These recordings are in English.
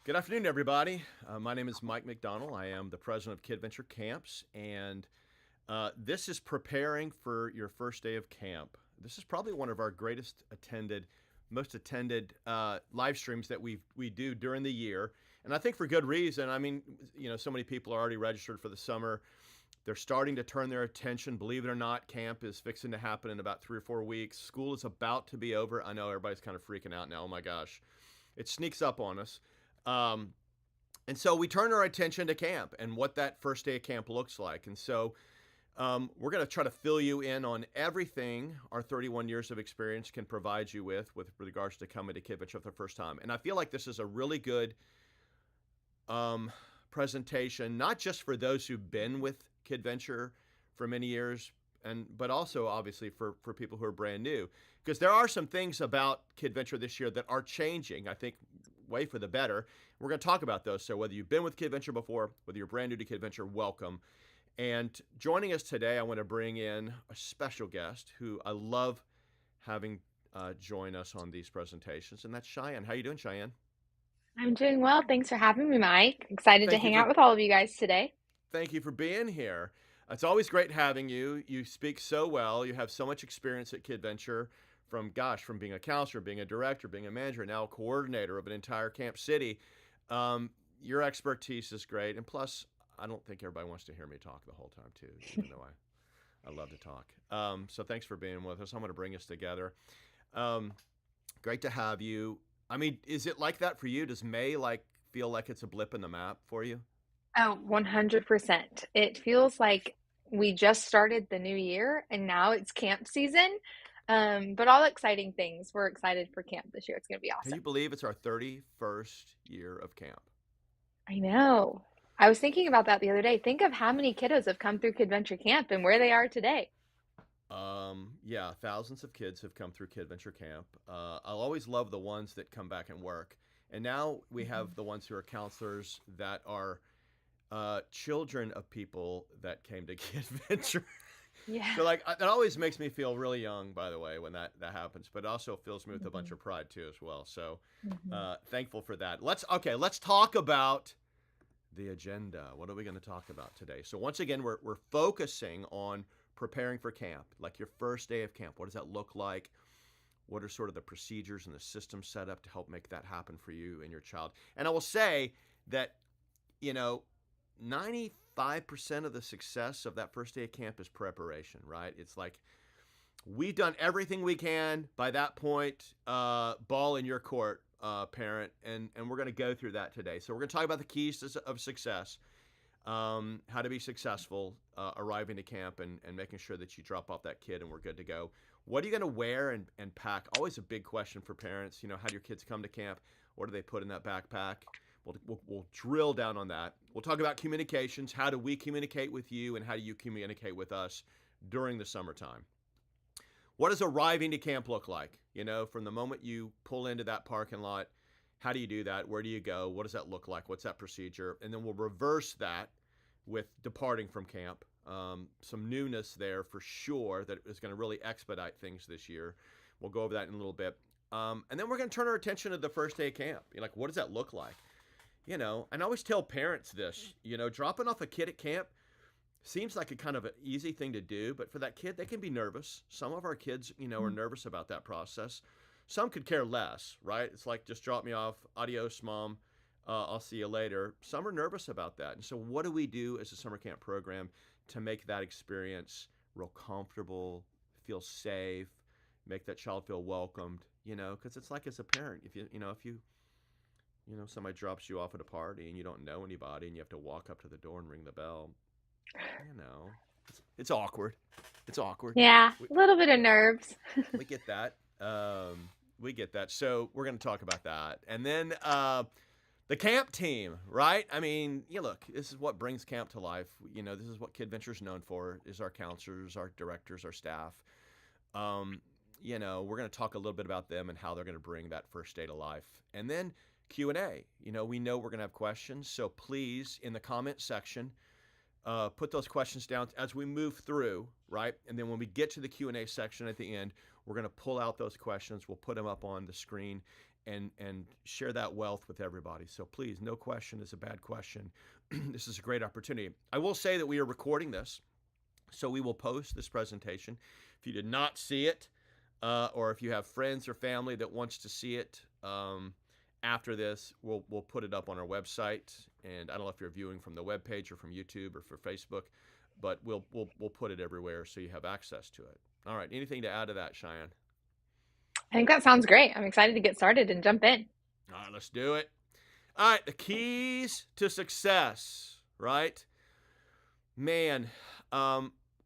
Good afternoon, everybody. My name is Mike McDonald. I am the president of Kidventure Camps, and this is preparing for your first day of camp. This is probably one of our most attended live streams that we do during the year, and I think for good reason. I mean, so many people are already registered for the summer. They're starting to turn their attention. Believe it or not, camp is fixing to happen in about 3 or 4 weeks. School is about to be over. I know everybody's kind of freaking out now. Oh my gosh, it sneaks up on us. Um, and so we turn our attention to camp and what that first day of camp looks like. And so we're going to try to fill you in on everything our 31 years of experience can provide you with regards to coming to Kidventure for the first time. And I feel like this is a really good presentation, not just for those who've been with Kidventure for many years, but also obviously for people who are brand new, because there are some things about Kidventure this year that are changing, I think, way for the better. We're going to talk about those. So whether you've been with Kidventure before, whether you're brand new to Kidventure, welcome. And joining us today, I want to bring in a special guest who I love having join us on these presentations, and that's Cheyenne. How you doing, Cheyenne? I'm doing well. Thanks for having me, Mike. Excited to Thank you hang for out with all of you guys today. thank you for being here. It's always great having you. You speak so well. You have so much experience at Kidventure, from being a counselor, being a director, being a manager, now a coordinator of an entire camp city. Your expertise is great, and plus, I don't think everybody wants to hear me talk the whole time too, even though I love to talk. So thanks for being with us. I'm going to bring us together. Um, Great to have you. I mean, is it like that for you? Does May feel like it's a blip in the map for you? Oh, 100%. It feels like we just started the new year and now it's camp season. But all exciting things. We're excited for camp this year. It's going to be Can awesome. you believe it's our 31st year of camp? I know. I was thinking about that the other day. Think of how many kiddos have come through Kidventure Camp and where they are today. Yeah, thousands of kids have come through Kidventure Camp. I'll always love the ones that come back and work. And now we have Mhm. the ones who are counselors that are children of people that came to Kidventure. Yeah. So that always makes me feel really young, by the way, when that happens. But it also fills me with a bunch Mhm. of pride too, as well. So Mhm. thankful for that. Let's talk about the agenda. What are we going to talk about today? So once again, we're focusing on preparing for camp, like your first day of camp. What does that look like? What are sort of the procedures and the system set up to help make that happen for you and your child? And I will say that, you know, 95% of the success of that first day of camp is preparation, right? It's like we've done everything we can by that point, ball in your court, parent, and we're going to go through that today. So we're going to talk about the keys of success, how to be successful arriving to camp and making sure that you drop off that kid and we're good to go. What are you going to wear and pack? Always a big question for parents. How do your kids come to camp? What do they put in that backpack? We'll drill down on that. We'll talk about communications. How do we communicate with you, and how do you communicate with us during the summertime? What does arriving to camp look like? From the moment you pull into that parking lot, how do you do that? Where do you go? What does that look like? What's that procedure? And then we'll reverse that with departing from camp. Some newness there for sure that is going to really expedite things this year. We'll go over that in a little bit. And then we're going to turn our attention to the first day of camp. What does that look like? And I always tell parents this, dropping off a kid at camp seems like a kind of an easy thing to do, but for that kid, they can be nervous. Some of our kids, are nervous about that process. Some could care less, right? It's like, just drop me off. Adios, mom. I'll see you later. Some are nervous about that. And so what do we do as a summer camp program to make that experience real comfortable, feel safe, make that child feel welcomed, because it's like, as a parent, if somebody drops you off at a party and you don't know anybody and you have to walk up to the door and ring the bell, you know, it's awkward. It's awkward. Yeah, We, a little bit of nerves. we get that. We get that. So we're going to talk about that. And then the camp team, right? I mean, look, this is what brings camp to life. This is what Kidventure is known for, is our counselors, our directors, our staff. We're going to talk a little bit about them and how they're going to bring that first day to life. And then Q&A. We know we're going to have questions. So please, in the comment section, put those questions down as we move through, right? And then when we get to the Q&A section at the end, we're going to pull out those questions. We'll put them up on the screen, and share that wealth with everybody. So please, no question is a bad question. This is a great opportunity. I will say that we are recording this, so we will post this presentation. If you did not see it, or if you have friends or family that wants to see it after this, we'll put it up on our website. And I don't know if you're viewing from the webpage or from YouTube or for Facebook, but we'll put it everywhere so you have access to it. All right. Anything to add to that, Cheyenne? I think that sounds great. I'm excited to get started and jump in. All right, let's do it. All right, the keys to success, right? Man,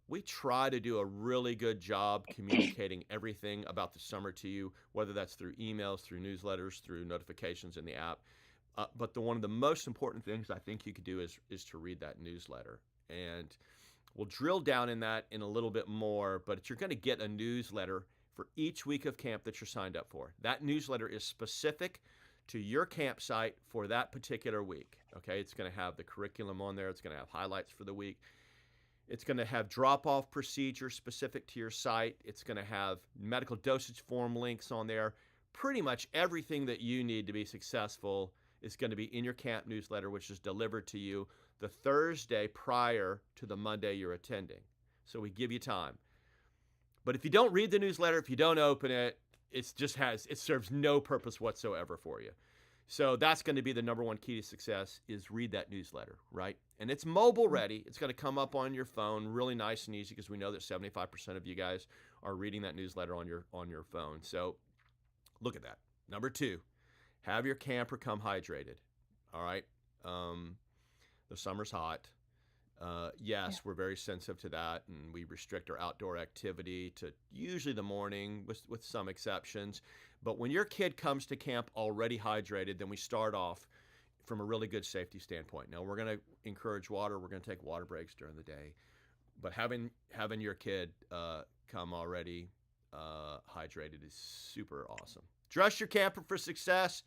we try to do a really good job communicating everything about the summer to you, whether that's through emails, through newsletters, through notifications in the app. But one of the most important things I think you could do is to read that newsletter. And we'll drill down in that in a little bit more, but you're going to get a newsletter for each week of camp that you're signed up for. That newsletter is specific to your campsite for that particular week. Okay, it's going to have the curriculum on there. It's going to have highlights for the week. It's going to have drop-off procedures specific to your site. It's going to have medical dosage form links on there. Pretty much everything that you need to be successful is going to be in your camp newsletter, which is delivered to you the Thursday prior to the Monday you're attending. So we give you time. But if you don't read the newsletter, if you don't open it, it serves no purpose whatsoever for you. So that's going to be the number one key to success, is read that newsletter, right? And it's mobile ready. It's going to come up on your phone really nice and easy, because we know that 75% of you guys are reading that newsletter on your phone. So look at that. Number 2, have your camper come hydrated. All right. The summer's hot. Yes, we're very sensitive to that, and we restrict our outdoor activity to usually the morning with some exceptions. But when your kid comes to camp already hydrated, then we start off from a really good safety standpoint. Now, we're going to encourage water. We're going to take water breaks during the day. But having your kid come already hydrated is super awesome. Dress your camper for success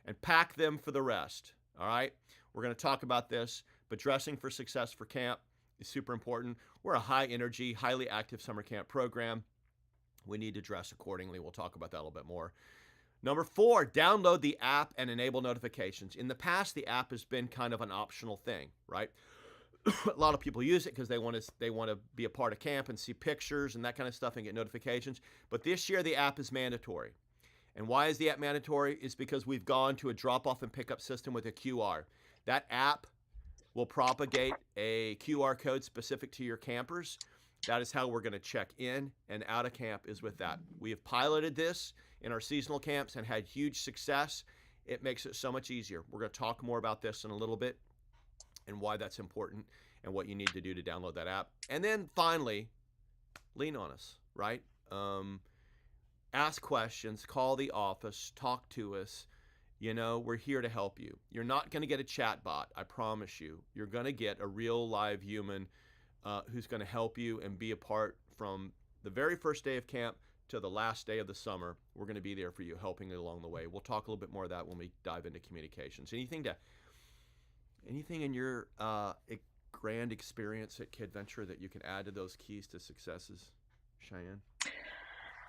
and pack them for the rest. All right? We're going to talk about this, but dressing for success for camp is super important. We're a high-energy, highly active summer camp program. We need to dress accordingly. We'll talk about that a little bit more. Number 4, download the app and enable notifications. In the past, the app has been kind of an optional thing, right? A lot of people use it because they want to be a part of camp and see pictures and that kind of stuff and get notifications. But this year, the app is mandatory. And why is the app mandatory? It's because we've gone to a drop-off and pickup system with a QR. That app will propagate a QR code specific to your campers. That is how we're going to check in and out of camp, is with that. We have piloted this in our seasonal camps and had huge success. It makes it so much easier. We're going to talk more about this in a little bit and why that's important and what you need to do to download that app. And then finally, lean on us, right? Ask questions, call the office, talk to us. You know, we're here to help you. You're not going to get a chat bot, I promise you. You're going to get a real live human who's going to help you and be a part from the very first day of camp to the last day of the summer. We're going to be there for you, helping you along the way. We'll talk a little bit more of that when we dive into communications. Anything in your grand experience at Kidventure that you can add to those keys to successes, Cheyenne?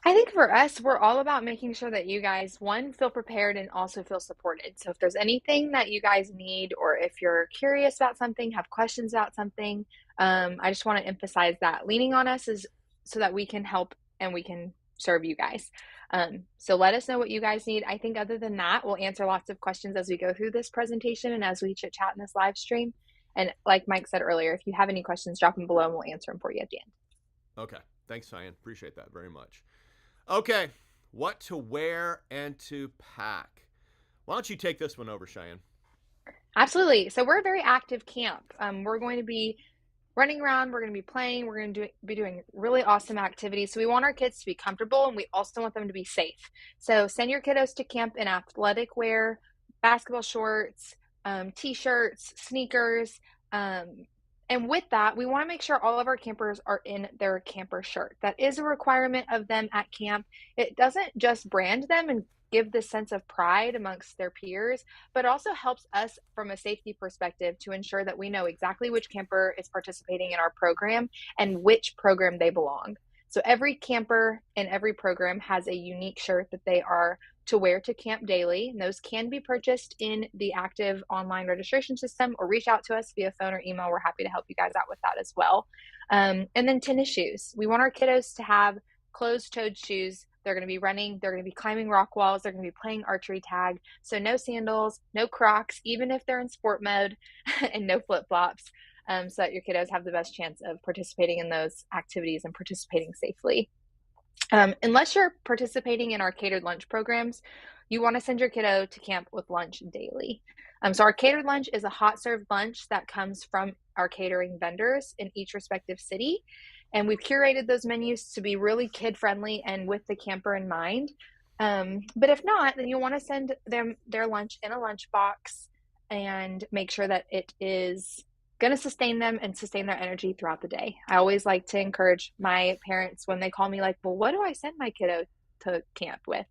I think for us, we're all about making sure that you guys, one, feel prepared and also feel supported. So if there's anything that you guys need, or if you're curious about something, have questions about something, I just want to emphasize that leaning on us is so that we can help and we can serve you guys. So let us know what you guys need. I think other than that, we'll answer lots of questions as we go through this presentation and as we chit chat in this live stream. And like Mike said earlier, if you have any questions, drop them below and we'll answer them for you at the end. Okay. Thanks, Cheyenne. Appreciate that very much. Okay. What to wear and to pack. Why don't you take this one over, Cheyenne? Absolutely. So we're a very active camp. We're going to be running around, we're going to be playing, we're going to be doing really awesome activities. So we want our kids to be comfortable and we also want them to be safe. So send your kiddos to camp in athletic wear, basketball shorts, t-shirts, sneakers. And with that, we want to make sure all of our campers are in their camper shirt. That is a requirement of them at camp. It doesn't just brand them and give this sense of pride amongst their peers, but also helps us from a safety perspective to ensure that we know exactly which camper is participating in our program and which program they belong. So every camper in every program has a unique shirt that they are to wear to camp daily. And those can be purchased in the active online registration system, or reach out to us via phone or email. We're happy to help you guys out with that as well. And then tennis shoes. We want our kiddos to have closed-toed shoes. They're going to be running, they're going to be climbing rock walls, they're going to be playing archery tag. So no sandals, no Crocs, even if they're in sport mode, and no flip-flops, so that your kiddos have the best chance of participating in those activities and participating safely. Unless you're participating in our catered lunch programs, you want to send your kiddo to camp with lunch daily. So our catered lunch is a hot served lunch that comes from our catering vendors in each respective city. And we've curated those menus to be really kid friendly and with the camper in mind. But if not, then you want to send them their lunch in a lunchbox and make sure that it is going to sustain them and sustain their energy throughout the day. I always like to encourage my parents when they call me like, well, what do I send my kiddo to camp with?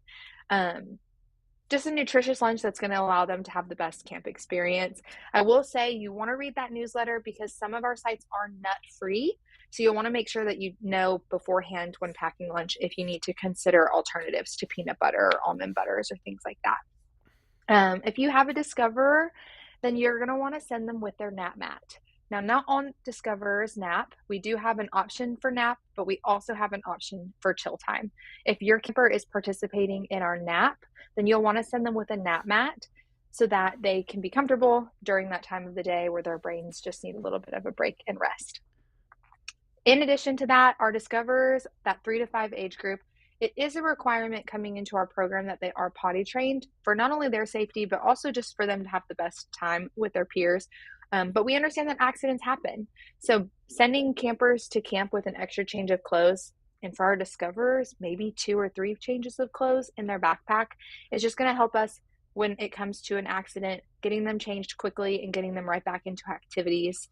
Just a nutritious lunch that's going to allow them to have the best camp experience. I will say you want to read that newsletter because some of our sites are nut free. So you'll want to make sure that you know beforehand when packing lunch if you need to consider alternatives to peanut butter or almond butters or things like that. If you have a Discoverer, then you're going to want to send them with their nap mat. Now, not on Discoverer's nap. We do have an option for nap, but we also have an option for chill time. If your camper is participating in our nap, then you'll want to send them with a nap mat so that they can be comfortable during that time of the day where their brains just need a little bit of a break and rest. In addition to that, our Discoverers, that 3 to 5 age group, it is a requirement coming into our program that they are potty trained for not only their safety, but also just for them to have the best time with their peers. But we understand that accidents happen. So sending campers to camp with an extra change of clothes, and for our Discoverers, maybe 2 or 3 changes of clothes in their backpack, is just going to help us when it comes to an accident, getting them changed quickly and getting them right back into activities.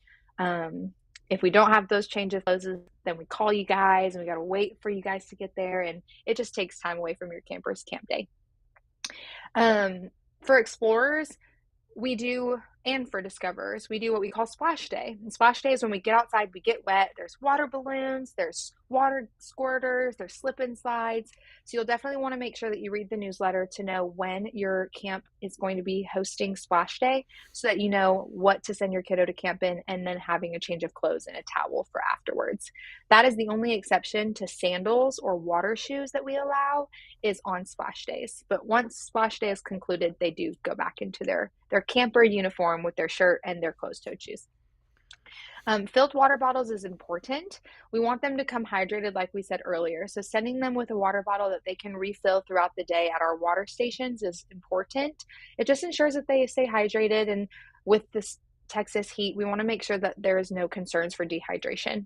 If we don't have those change of clothes, then we call you guys and we got to wait for you guys to get there. And it just takes time away from your camper's camp day. For explorers, we do, and for Discoverers, we do what we call splash day. And splash day is when we get outside, we get wet. There's water balloons, there's water squirters, there's slip and slides. So you'll definitely want to make sure that you read the newsletter to know when your camp is going to be hosting splash day so that you know what to send your kiddo to camp in, and then having a change of clothes and a towel for afterwards. That is the only exception to sandals or water shoes that we allow is on splash days. But once splash day is concluded, they do go back into their camper uniform with their shirt and their closed-toed shoes. Filled water bottles is important. We want them to come hydrated, like we said earlier. So sending them with a water bottle that they can refill throughout the day at our water stations is important. It just ensures that they stay hydrated. And with this Texas heat, we want to make sure that there is no concerns for dehydration.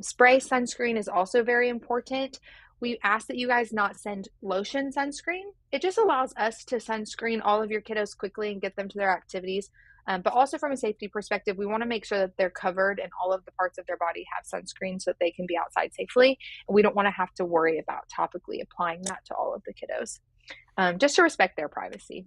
Spray sunscreen is also very important. We ask that you guys not send lotion sunscreen. It just allows us to sunscreen all of your kiddos quickly and get them to their activities. But also from a safety perspective, we want to make sure that they're covered and all of the parts of their body have sunscreen so that they can be outside safely. And we don't want to have to worry about topically applying that to all of the kiddos, just to respect their privacy.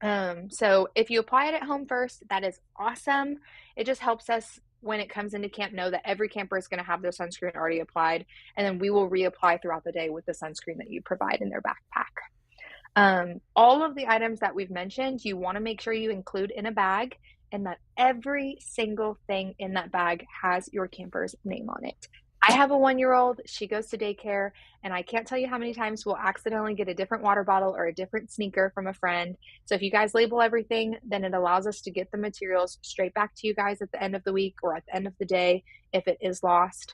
So if you apply it at home first, that is awesome. It just helps us when it comes into camp know that every camper is going to have their sunscreen already applied, and then we will reapply throughout the day with the sunscreen that you provide in their backpack. All of the items that we've mentioned, you want to make sure you include in a bag, and that every single thing in that bag has your camper's name on it. I have a 1-year-old, she goes to daycare, and I can't tell you how many times we'll accidentally get a different water bottle or a different sneaker from a friend. So if you guys label everything, then it allows us to get the materials straight back to you guys at the end of the week or at the end of the day if it is lost,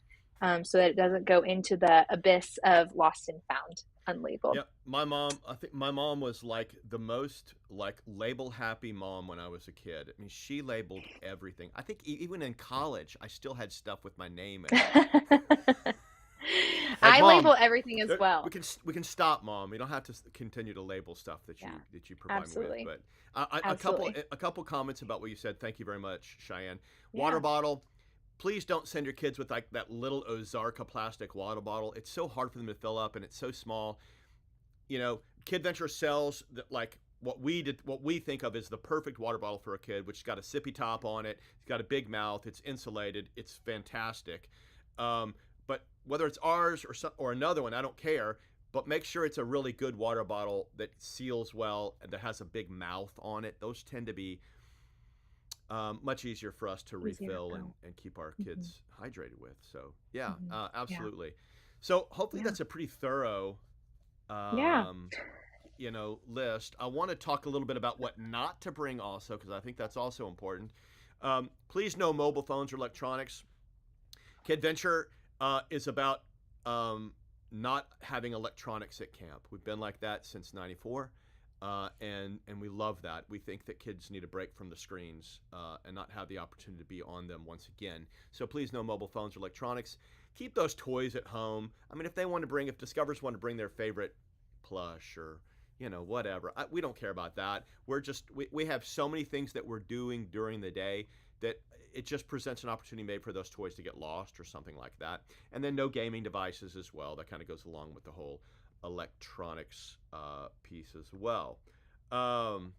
so that it doesn't go into the abyss of lost and found unlabeled. Yep. I think my mom was like the most like label happy mom when I was a kid. I mean, she labeled everything. I think even in college, I still had stuff with my name in it. Like, I Mom, label everything as well. We can stop, Mom. You don't have to continue to label stuff that you provide absolutely. me with. But a couple comments about what you said. Thank you very much, Cheyenne. Water Yeah. bottle. Please don't send your kids with like that little Ozarka plastic water bottle. It's so hard for them to fill up, and it's so small. You know, Kidventure sells like what we think of as the perfect water bottle for a kid, which has got a sippy top on it. It's got a big mouth. It's insulated. It's fantastic. But whether it's ours or another one, I don't care. but make sure it's a really good water bottle that seals well and that has a big mouth on it. Those tend to be much easier for us to Easier to refill fill. and keep our Hmm. kids hydrated with. So yeah, Yeah. absolutely. So hopefully Yeah. that's a pretty thorough, Yeah. um, list. I want to talk a little bit about what not to bring also, because I think that's also important. Please no mobile phones or electronics. Kidventure is about not having electronics at camp. We've been like that since '94, and we love that. We think that kids need a break from the screens and not have the opportunity to be on them once again. So please, no mobile phones or electronics. Keep those toys at home. I mean, if Discoverers want to bring their favorite plush or whatever, we don't care about that. We have so many things that we're doing during the day that it just presents an opportunity maybe for those toys to get lost or something like that. And then no gaming devices as well. That kind of goes along with the whole electronics piece as well. Um,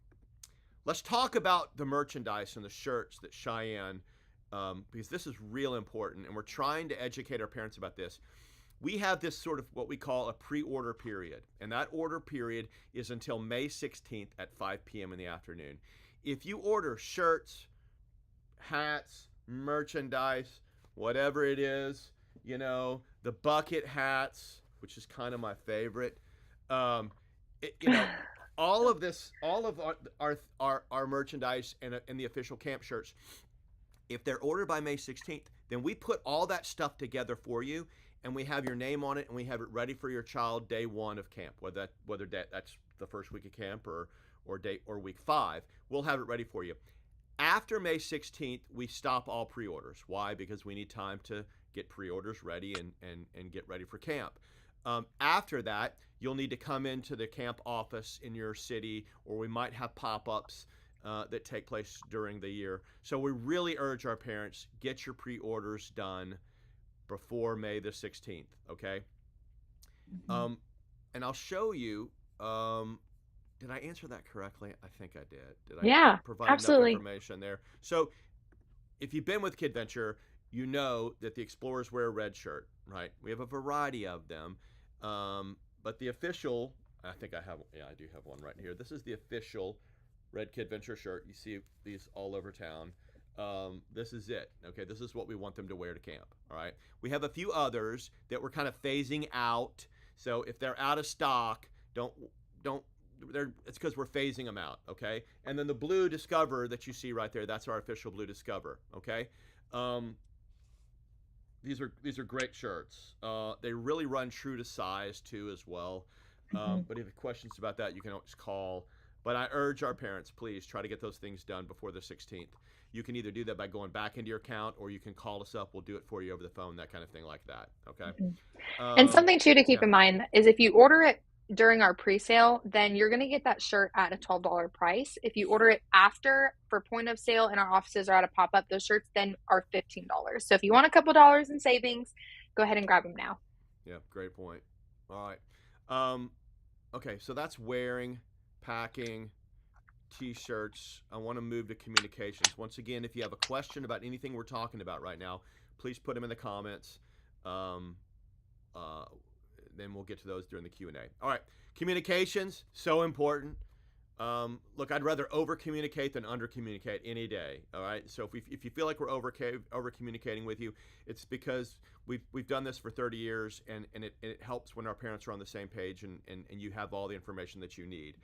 let's talk about the merchandise and the shirts that Cheyenne, because this is real important, and we're trying to educate our parents about this. We have this sort of what we call a pre-order period, and that order period is until May 16th at 5 p.m. in the afternoon. If you order shirts, hats, merchandise, whatever it is, the bucket hats, which is kind of my favorite. Um, all of this, all of our merchandise and the official camp shirts, if they're ordered by May 16th, then we put all that stuff together for you, and we have your name on it, and we have it ready for your child day one of camp, whether that's the first week of camp or week 5. We'll have it ready for you. After May 16th, we stop all pre-orders. Why? Because we need time to get pre-orders ready and get ready for camp. After that, you'll need to come into the camp office in your city, or we might have pop-ups that take place during the year. So we really urge our parents, get your pre-orders done before May the 16th, okay? Mhm. Um, and I'll show you, did I answer that correctly? I think I did. Did I Yeah, provide enough absolutely. information there? So if you've been with Kidventure, you know that the explorers wear a red shirt, right? We have a variety of them, but the official, I do have one right here. This is the official red Kidventure shirt. You see these all over town. This is it. Okay, this is what we want them to wear to camp. All right. We have a few others that we're kind of phasing out. So if they're out of stock, don't it's because we're phasing them out, okay? And then the blue Discover that you see right there, that's our official blue Discover, okay? Um, these are great shirts. They really run true to size too as well. Mhm. But if you have questions about that, you can always call. But I urge our parents, please try to get those things done before the 16th. You can either do that by going back into your account, or you can call us up. We'll do it for you over the phone, that kind of thing like that. Okay. Mhm. And something too to keep Yeah. in mind is if you order it during our pre-sale, then you're going to get that shirt at a $12 price. If you order it after for point of sale in our offices or at a pop-up, those shirts then are $15. So if you want a couple dollars in savings, go ahead and grab them now. Yeah. Great point. All right. Um, okay. So that's wearing, packing, t-shirts. I want to move to communications. Once again, if you have a question about anything we're talking about right now, please put them in the comments. Um, uh, then we'll get to those during the Q&A. All right, communications, so important. Look, I'd rather over communicate than under communicate any day. All right, so if you feel like we're over communicating with you, it's because we've done this for 30 years, and it helps when our parents are on the same page and you have all the information that you need.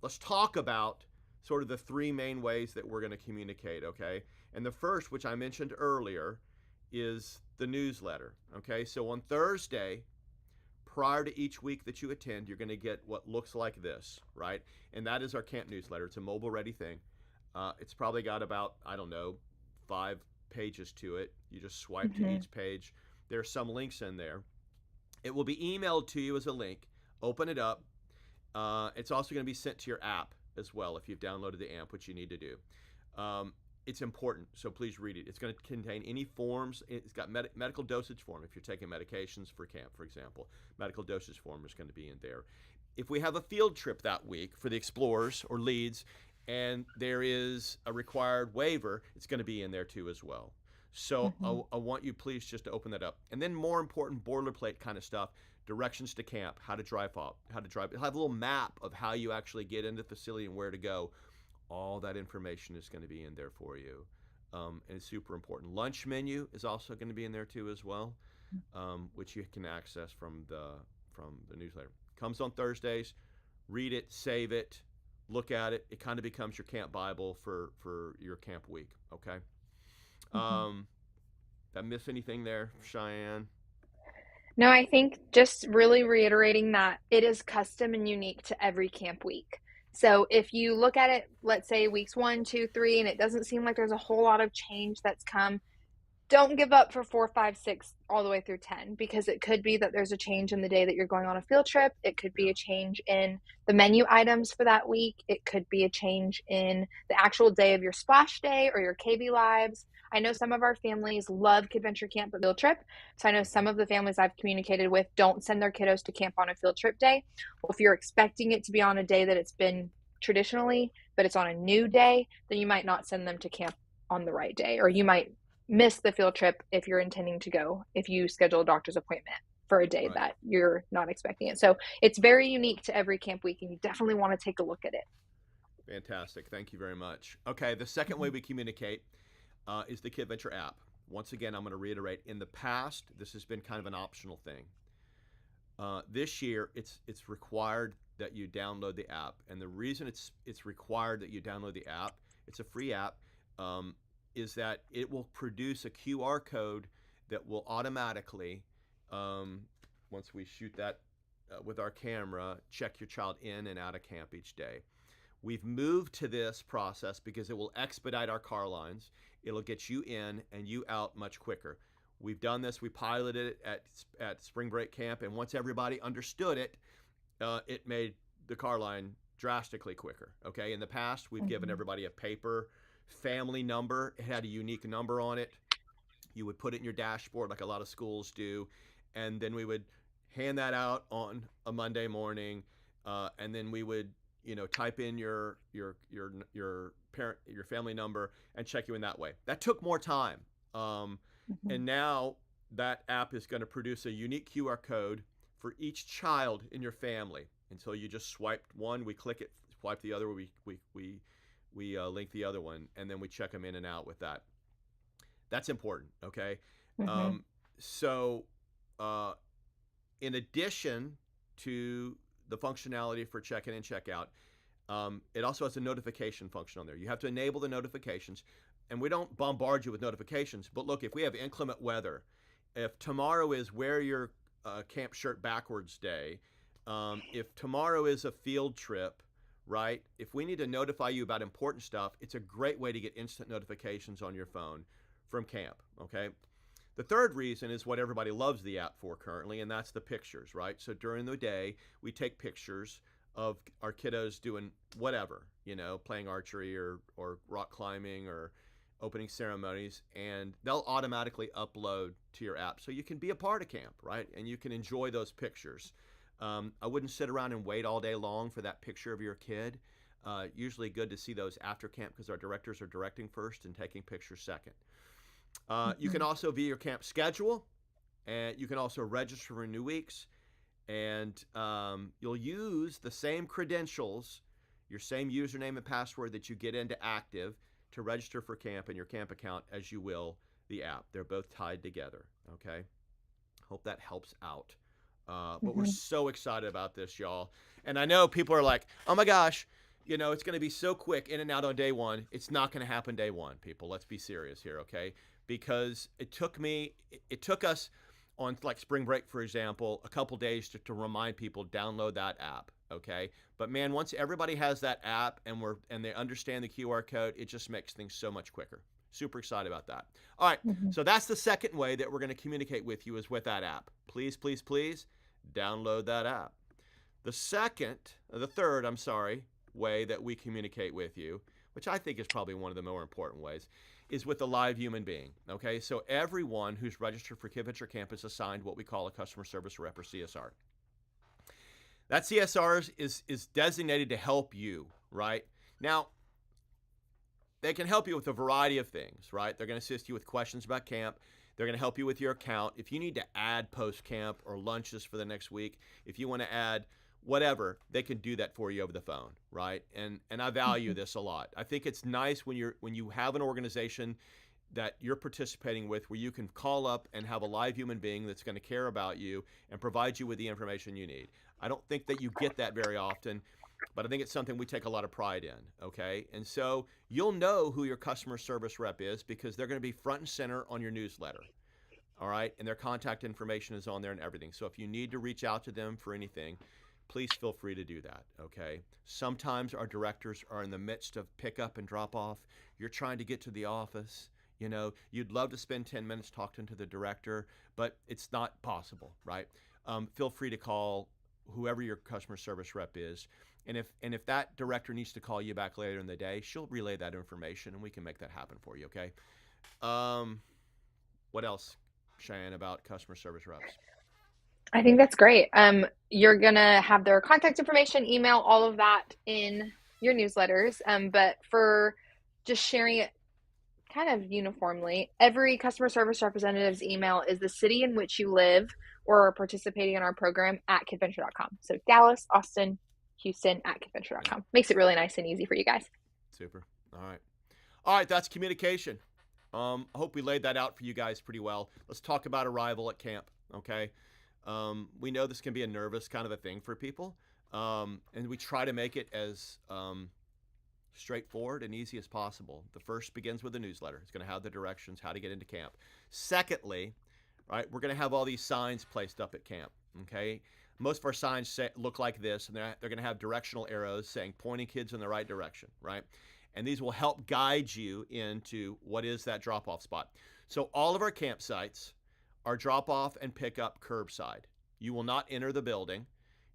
Let's talk about sort of the 3 main ways that we're going to communicate, okay? And the first, which I mentioned earlier, is the newsletter, okay? So on Thursday, prior to each week that you attend, you're going to get what looks like this, right? And that is our camp newsletter. It's a mobile ready thing. It's probably got about, I don't know, 5 pages to it. You just swipe to Mhm. each page. There's some links in there. It will be emailed to you as a link. Open it up. It's also going to be sent to your app as well if you've downloaded the app, which you need to do. It's important, so please read it. It's going to contain any forms. It's got medical dosage form if you're taking medications for camp, for example. Medical dosage form is going to be in there. If we have a field trip that week for the explorers or leads, and there is a required waiver, it's going to be in there too as well. So Mhm. I want you please just to open that up. And then more important boilerplate kind of stuff directions to camp, how to drive up, how to drive. It'll have a little map of how you actually get into the facility and where to go. All that information is going to be in there for you, and it's super important. Lunch menu is also going to be in there too as well, which you can access from the newsletter. Comes on Thursdays. Read it, save it, look at it. It kind of becomes your camp Bible for your camp week. Okay. Did I miss anything there, Cheyenne? No, I think just really reiterating that it is custom and unique to every camp week. So if you look at it, let's say weeks 1, 2, 3, and it doesn't seem like there's a whole lot of change that's come, don't give up for 4, 5, 6, all the way through 10, because it could be that there's a change in the day that you're going on a field trip. It could be Yeah. a change in the menu items for that week. It could be a change in the actual day of your splash day or your KV lives. I know some of our families love Kidventure Camp but field trip. So I know some of the families I've communicated with don't send their kiddos to camp on a field trip day. Well, if you're expecting it to be on a day that it's been traditionally, but it's on a new day, then you might not send them to camp on the right day, or you might miss the field trip if you're intending to go, if you schedule a doctor's appointment for a day Right. that you're not expecting it. So it's very unique to every camp week, and you definitely want to take a look at it. Fantastic. Thank you very much. Okay, the second way we communicate is the Kidventure app. Once again, I'm going to reiterate. In the past, this has been kind of an optional thing. This year, it's required that you download the app, and the reason it's required that you download the app, it's a free app, is that it will produce a QR code that will automatically, once we shoot that with our camera, check your child in and out of camp each day. We've moved to this process because it will expedite our car lines. It'll get you in and you out much quicker. We've done this. We piloted it at spring break camp, and once everybody understood it, it made the car line drastically quicker. Okay. In the past, we've given everybody a paper family number. It had a unique number on it. You would put it in your dashboard like a lot of schools do, and then we would hand that out on a Monday morning, and then we would type in your family number and check you in that way. That took more time, and now that app is going to produce a unique QR code for each child in your family. And so you just swipe one, we click it, swipe the other, we link the other one, and then we check them in and out with that. That's important, okay? So in addition to the functionality for check-in and check-out, it also has a notification function on there. You have to enable the notifications, and we don't bombard you with notifications, but look, if we have inclement weather, if tomorrow is wear your camp shirt backwards day, if tomorrow is a field trip, right? If we need to notify you about important stuff, it's a great way to get instant notifications on your phone from camp, okay? The third reason is what everybody loves the app for currently, and that's the pictures, right? So during the day, we take pictures of our kiddos doing whatever, playing archery or rock climbing or opening ceremonies, and they'll automatically upload to your app so you can be a part of camp, right? And you can enjoy those pictures. I wouldn't sit around and wait all day long for that picture of your kid. Usually good to see those after camp because our directors are directing first and taking pictures second. You can also view your camp schedule, and you can also register for new weeks, and you'll use the same credentials, your same username and password that you get into Active to register for camp and your camp account as you will the app. They're both tied together, okay? Hope that helps out. But we're so excited about this, y'all. And I know people are like, oh my gosh, it's going to be so quick in and out on day one. It's not going to happen day one, people. Let's be serious here, okay? Because it took us on like spring break, for example, a couple days to remind people download that app, okay? But man, once everybody has that app and they understand the QR code, it just makes things so much quicker. Super excited about that. All right, so that's the second way that we're going to communicate with you is with that app. Please, please, please download that app. The third way that we communicate with you, which I think is probably one of the more important ways, is with a live human being, okay? So everyone who's registered for Kidventure Camp is assigned what we call a customer service rep or CSR. That CSR is designated to help you, right? Now, they can help you with a variety of things, right? They're going to assist you with questions about camp. They're going to help you with your account. If you need to add post camp or lunches for the next week, if you want to add whatever, they can do that for you over the phone, right? And I value this a lot. I think it's nice when you have an organization that you're participating with where you can call up and have a live human being that's going to care about you and provide you with the information you need. I don't think that you get that very often, but I think it's something we take a lot of pride in, okay? And so you'll know who your customer service rep is because they're going to be front and center on your newsletter, all right? And their contact information is on there and everything. So if you need to reach out to them for anything, please feel free to do that, okay? Sometimes our directors are in the midst of pickup and drop off. You're trying to get to the office. You know, you'd love to spend 10 minutes talking to the director, but it's not possible, right? Feel free to call whoever your customer service rep is. And if that director needs to call you back later in the day, she'll relay that information and we can make that happen for you, okay? What else, Cheyenne, about customer service reps? I think that's great. You're gonna have their contact information, email, all of that in your newsletters. But for just sharing it kind of uniformly, every customer service representative's email is the city in which you live or are participating in our program at kidventure.com. So Dallas, Austin, Houston at kidventure.com. Makes it really nice and easy for you guys. Super. All right, that's communication. I hope we laid that out for you guys pretty well. Let's talk about arrival at camp, okay? We know this can be a nervous kind of a thing for people, and we try to make it as straightforward and easy as possible. The first begins with a newsletter. It's going to have the directions how to get into camp. Secondly, right, we're going to have all these signs placed up at camp, okay? Most of our signs look like this, and they're going to have directional arrows saying pointing kids in the right direction, right? And these will help guide you into what is that drop-off spot. So all of our campsites are drop-off and pick-up curbside. You will not enter the building.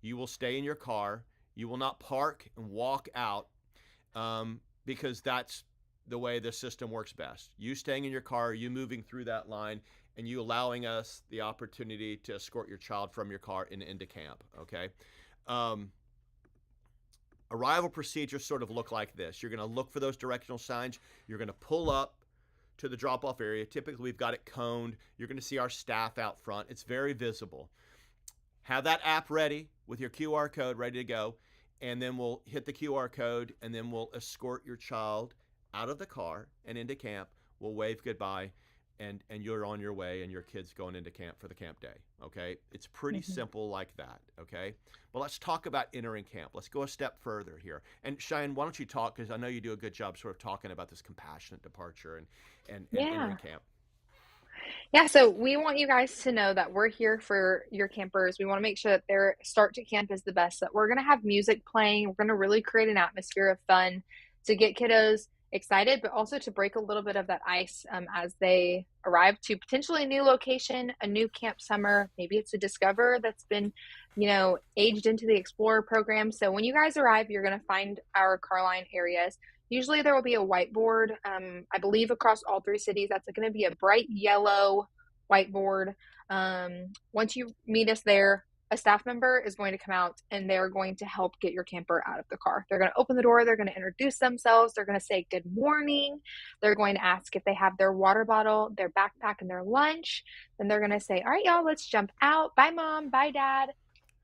You will stay in your car. You will not park and walk out because that's the way the system works best. You staying in your car, you moving through that line, and you allowing us the opportunity to escort your child from your car and into camp, okay? Arrival procedures sort of look like this. You're going to look for those directional signs. You're going to pull up to the drop-off area. Typically, we've got it coned. You're going to see our staff out front. It's very visible. Have that app ready with your QR code ready to go, and then we'll hit the QR code, and then we'll escort your child out of the car and into camp. We'll wave goodbye, and you're on your way, and your kid's going into camp for the camp day, okay? It's pretty simple like that, okay? Well, let's talk about entering camp. Let's go a step further here. And Cheyenne, why don't you talk, because I know you do a good job sort of talking about this compassionate departure and entering camp. Yeah, so we want you guys to know that we're here for your campers. We want to make sure that their start to camp is the best, that we're going to have music playing. We're going to really create an atmosphere of fun to get kiddos excited, but also to break a little bit of that ice as they arrive to potentially a new location, a new camp summer. Maybe it's a Discover that's been, aged into the Explorer program. So when you guys arrive, you're going to find our Carine areas. Usually there will be a whiteboard, I believe across all 3 cities. That's going to be a bright yellow whiteboard. Once you meet us there, a staff member is going to come out and they're going to help get your camper out of the car. They're going to open the door. They're going to introduce themselves. They're going to say good morning. They're going to ask if they have their water bottle, their backpack, and their lunch. Then they're going to say, all right, y'all, let's jump out. Bye, Mom. Bye, Dad.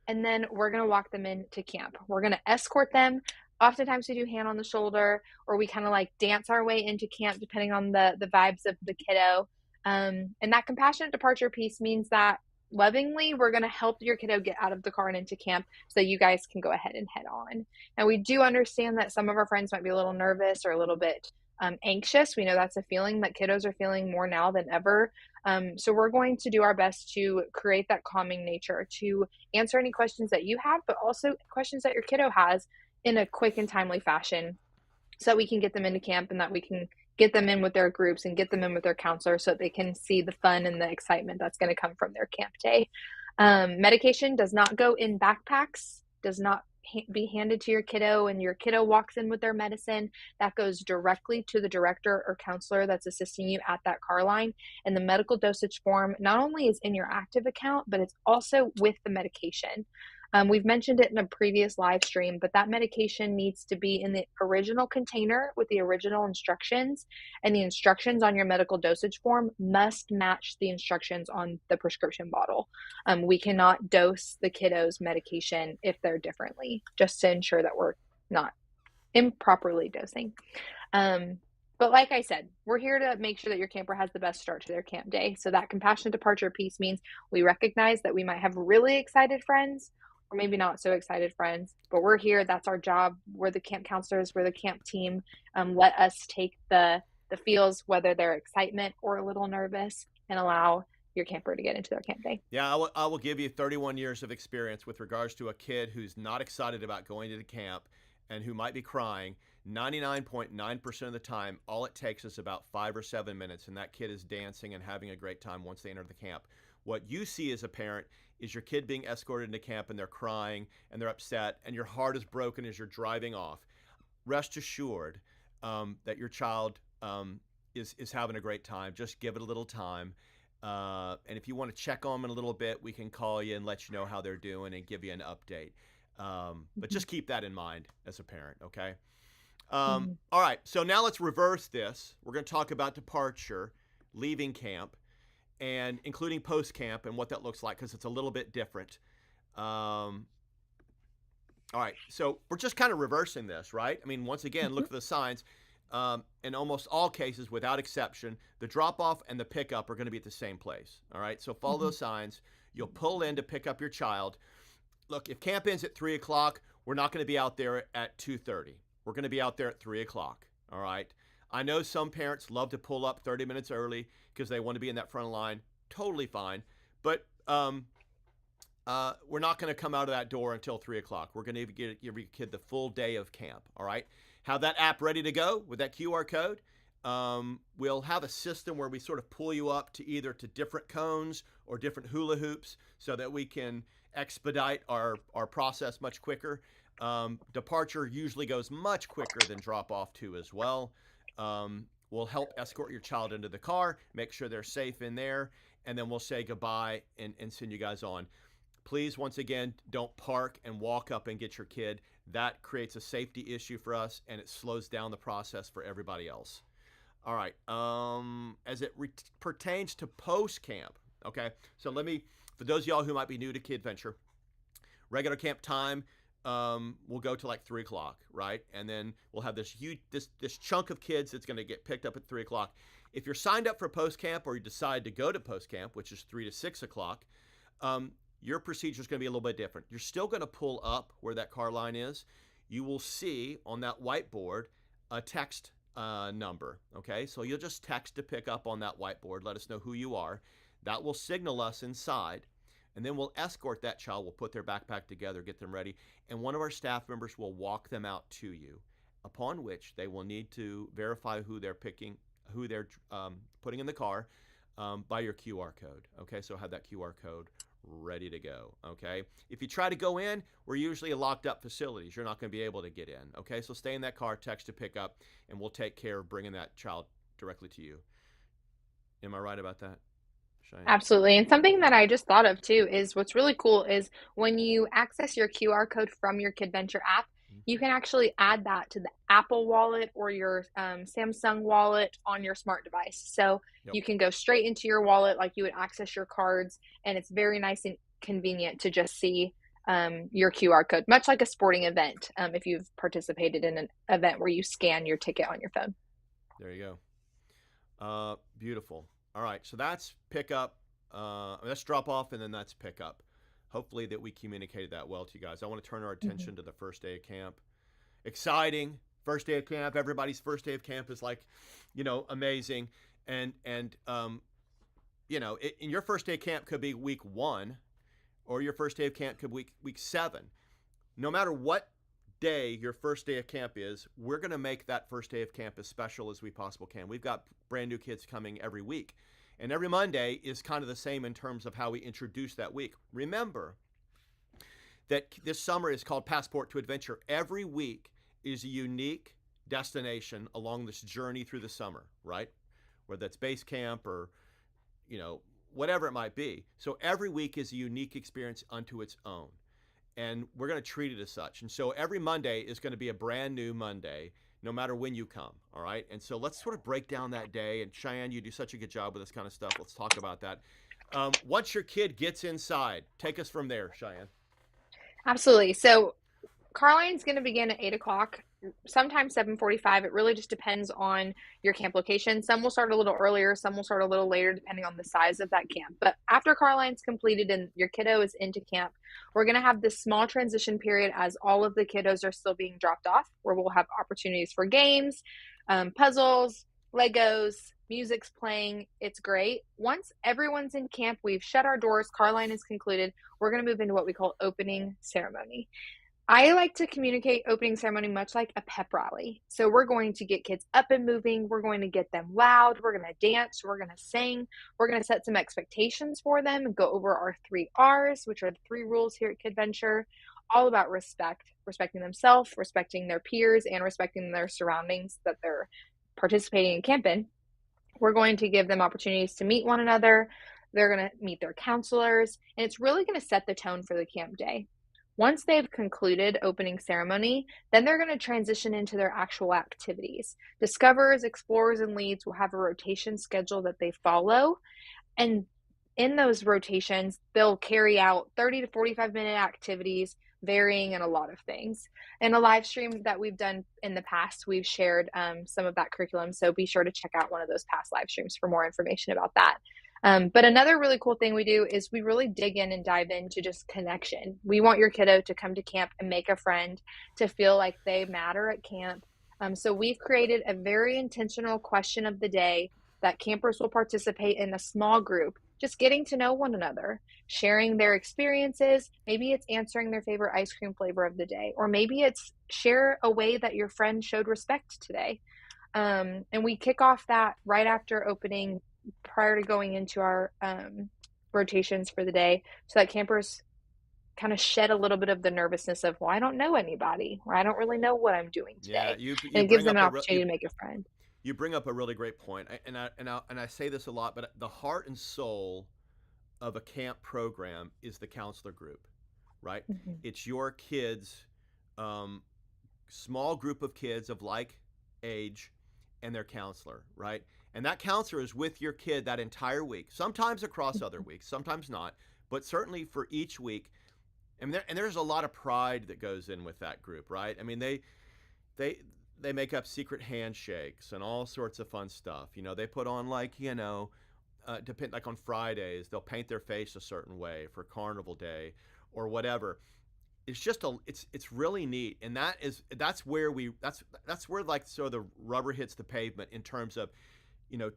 And then we're going to walk them into camp. We're going to escort them. Oftentimes we do hand on the shoulder, or we kind of like dance our way into camp depending on the vibes of the kiddo. And that compassionate departure piece means that lovingly, we're going to help your kiddo get out of the car and into camp so that you guys can go ahead and head on. And we do understand that some of our friends might be a little nervous or a little bit anxious. We know that's a feeling that kiddos are feeling more now than ever. So we're going to do our best to create that calming nature, to answer any questions that you have, but also questions that your kiddo has in a quick and timely fashion so that we can get them into camp and that we can get them in with their groups and get them in with their counselor so that they can see the fun and the excitement that's going to come from their camp day. Medication does not go in backpacks, does not be handed to your kiddo and your kiddo walks in with their medicine. That goes directly to the director or counselor that's assisting you at that car line. And the medical dosage form not only is in your active account, but it's also with the medication. We've mentioned it in a previous live stream, but that medication needs to be in the original container with the original instructions, and the instructions on your medical dosage form must match the instructions on the prescription bottle. We cannot dose the kiddos medication if they're differently, just to ensure that we're not improperly dosing. Um, but like I said, we're here to make sure that your camper has the best start to their camp day. So that compassionate departure piece means we recognize that we might have really excited friends or maybe not so excited friends, but we're here. That's our job. We're the camp counselors. We're the camp team. Let us take the feels, whether they're excitement or a little nervous, and allow your camper to get into their camp day. Yeah, I will give you 31 years of experience with regards to a kid who's not excited about going to the camp and who might be crying. 99.9% of the time, all it takes is about 5 or 7 minutes, and that kid is dancing and having a great time once they enter the camp. What you see as a parent is your kid being escorted into camp and they're crying and they're upset and your heart is broken as you're driving off. Rest assured that your child is having a great time. Just give it a little time. And if you want to check on them in a little bit, we can call you and let you know how they're doing and give you an update. But just keep that in mind as a parent, okay? All right, so now let's reverse this. We're going to talk about departure, leaving camp, and including post-camp and what that looks like, because it's a little bit different. All right, so we're just kind of reversing this, right? I mean, once again, look at the signs. In almost all cases, without exception, the drop-off and the pickup are going to be at the same place, all right? So follow those signs. You'll pull in to pick up your child. Look, if camp ends at 3 o'clock, we're not going to be out there at 2:30. We're going to be out there at 3 o'clock, all right? I know some parents love to pull up 30 minutes early because they want to be in that front line. Totally fine. But we're not going to come out of that door until 3 o'clock. We're going to give your kid the full day of camp, all right? Have that app ready to go with that QR code. We'll have a system where we sort of pull you up to either to different cones or different hula hoops so that we can expedite our process much quicker. Departure usually goes much quicker than drop off too as well. We'll help escort your child into the car, make sure they're safe in there, and then we'll say goodbye and send you guys on. Please, once again, don't park and walk up and get your kid. That creates a safety issue for us, and it slows down the process for everybody else. All right. As it pertains to post-camp, okay? So for those of y'all who might be new to Kidventure, regular camp time will go to like 3 o'clock, right? And then we'll have this huge, this chunk of kids that's going to get picked up at 3 o'clock. If you're signed up for post-camp or you decide to go to post-camp, which is 3 to 6 o'clock, your procedure is going to be a little bit different. You're still going to pull up where that car line is. You will see on that whiteboard a text number, okay? So you'll just text to pick up on that whiteboard, let us know who you are. That will signal us inside, and then we'll escort that child. We'll put their backpack together, get them ready, and one of our staff members will walk them out to you, upon which they will need to verify who they're putting in the car by your QR code, okay? So have that QR code ready to go, okay? If you try to go in, we're usually a locked up facilities. You're not going to be able to get in, okay? So stay in that car, text to pick up, and we'll take care of bringing that child directly to you. Am I right about that, Cheyenne? Absolutely. And something that I just thought of too is what's really cool is when you access your QR code from your Kidventure app, you can actually add that to the Apple Wallet or your Samsung Wallet on your smart device. So you can go straight into your wallet like you would access your cards, and it's very nice and convenient to just see your QR code, much like a sporting event if you've participated in an event where you scan your ticket on your phone. There you go. Beautiful. All right, so that's pickup. That's drop off, and then that's pickup. Hopefully that we communicated that well to you guys. I want to turn our attention to the first day of camp. Exciting. First day of camp. Everybody's first day of camp is like, amazing. And your first day of camp could be week 1, or your first day of camp could be week 7. No matter what day your first day of camp is, we're going to make that first day of camp as special as we possibly can. We've got brand new kids coming every week. And every Monday is kind of the same in terms of how we introduce that week. Remember that this summer is called Passport to Adventure. Every week is a unique destination along this journey through the summer, right? Whether that's base camp or, whatever it might be. So every week is a unique experience unto its own. and we're going to treat it as such. And so every Monday is going to be a brand new Monday, no matter when you come. All right. And so let's sort of break down that day. And Cheyenne, you do such a good job with this kind of stuff. Let's talk about that. Once your kid gets inside, take us from there, Cheyenne. Absolutely. So Carline's going to begin at 8 o'clock, sometimes 7:45. It really just depends on your camp location. Some will start a little earlier, some will start a little later, depending on the size of that camp. But after Carline's completed and your kiddo is into camp, we're going to have this small transition period as all of the kiddos are still being dropped off, where we'll have opportunities for games, puzzles, Legos, music's playing. It's great. Once everyone's in camp, we've shut our doors, Carline is concluded, we're going to move into what we call opening ceremony. I like to communicate opening ceremony much like a pep rally. So we're going to get kids up and moving. We're going to get them loud. We're going to dance. We're going to sing. We're going to set some expectations for them and go over our 3 R's, which are the 3 rules here at Kidventure, all about respect, respecting themselves, respecting their peers, and respecting their surroundings that they're participating in camp in. We're going to give them opportunities to meet one another. They're going to meet their counselors, and it's really going to set the tone for the camp day. Once they've concluded opening ceremony, then they're going to transition into their actual activities. Discoverers, explorers, and leads will have a rotation schedule that they follow. And in those rotations, they'll carry out 30 to 45-minute activities, varying in a lot of things. In a live stream that we've done in the past, we've shared some of that curriculum. So be sure to check out one of those past live streams for more information about that. But another really cool thing we do is we really dig in and dive into just connection. We want your kiddo to come to camp and make a friend, to feel like they matter at camp. So we've created a very intentional question of the day that campers will participate in a small group, just getting to know one another, sharing their experiences. Maybe it's answering their favorite ice cream flavor of the day, or maybe it's share a way that your friend showed respect today. And we kick off that right after opening, prior to going into our rotations for the day, so that campers kind of shed a little bit of the nervousness of, well, I don't know anybody, or I don't really know what I'm doing today. Yeah, and it gives them an opportunity to make a friend. You bring up a really great point, and I say this a lot, but the heart and soul of a camp program is the counselor group, right? Mm-hmm. It's your kids, small group of kids of like age, and their counselor, right? And that counselor is with your kid that entire week, sometimes across other weeks, sometimes not, but certainly for each week. And there's a lot of pride that goes in with that group, right? I mean, they make up secret handshakes and all sorts of fun stuff. You know, they put on like on Fridays, they'll paint their face a certain way for Carnival Day or whatever. It's just it's really neat, and that's where like so the rubber hits the pavement in terms of,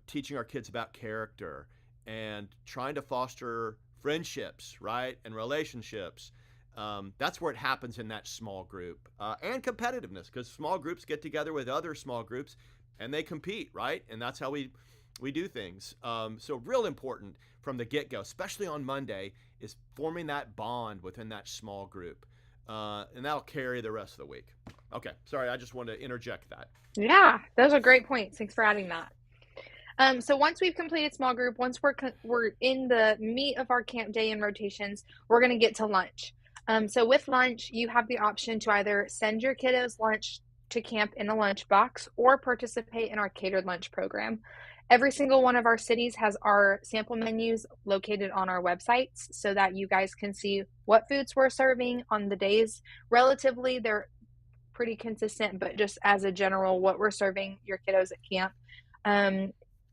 teaching our kids about character and trying to foster friendships, right, and relationships. That's where it happens in that small group, and competitiveness, because small groups get together with other small groups and they compete, right, and that's how we do things. So real important from the get-go, especially on Monday, is forming that bond within that small group. And that'll carry the rest of the week. Okay, sorry, I just wanted to interject that. Yeah, those are great points. Thanks for adding that. So once we've completed small group, once we're in the meat of our camp day and rotations, we're going to get to lunch. So with lunch, you have the option to either send your kiddos lunch to camp in a lunchbox or participate in our catered lunch program. Every single one of our cities has our sample menus located on our websites so that you guys can see what foods we're serving on the days. Relatively, they're pretty consistent, but just as a general, what we're serving your kiddos at camp.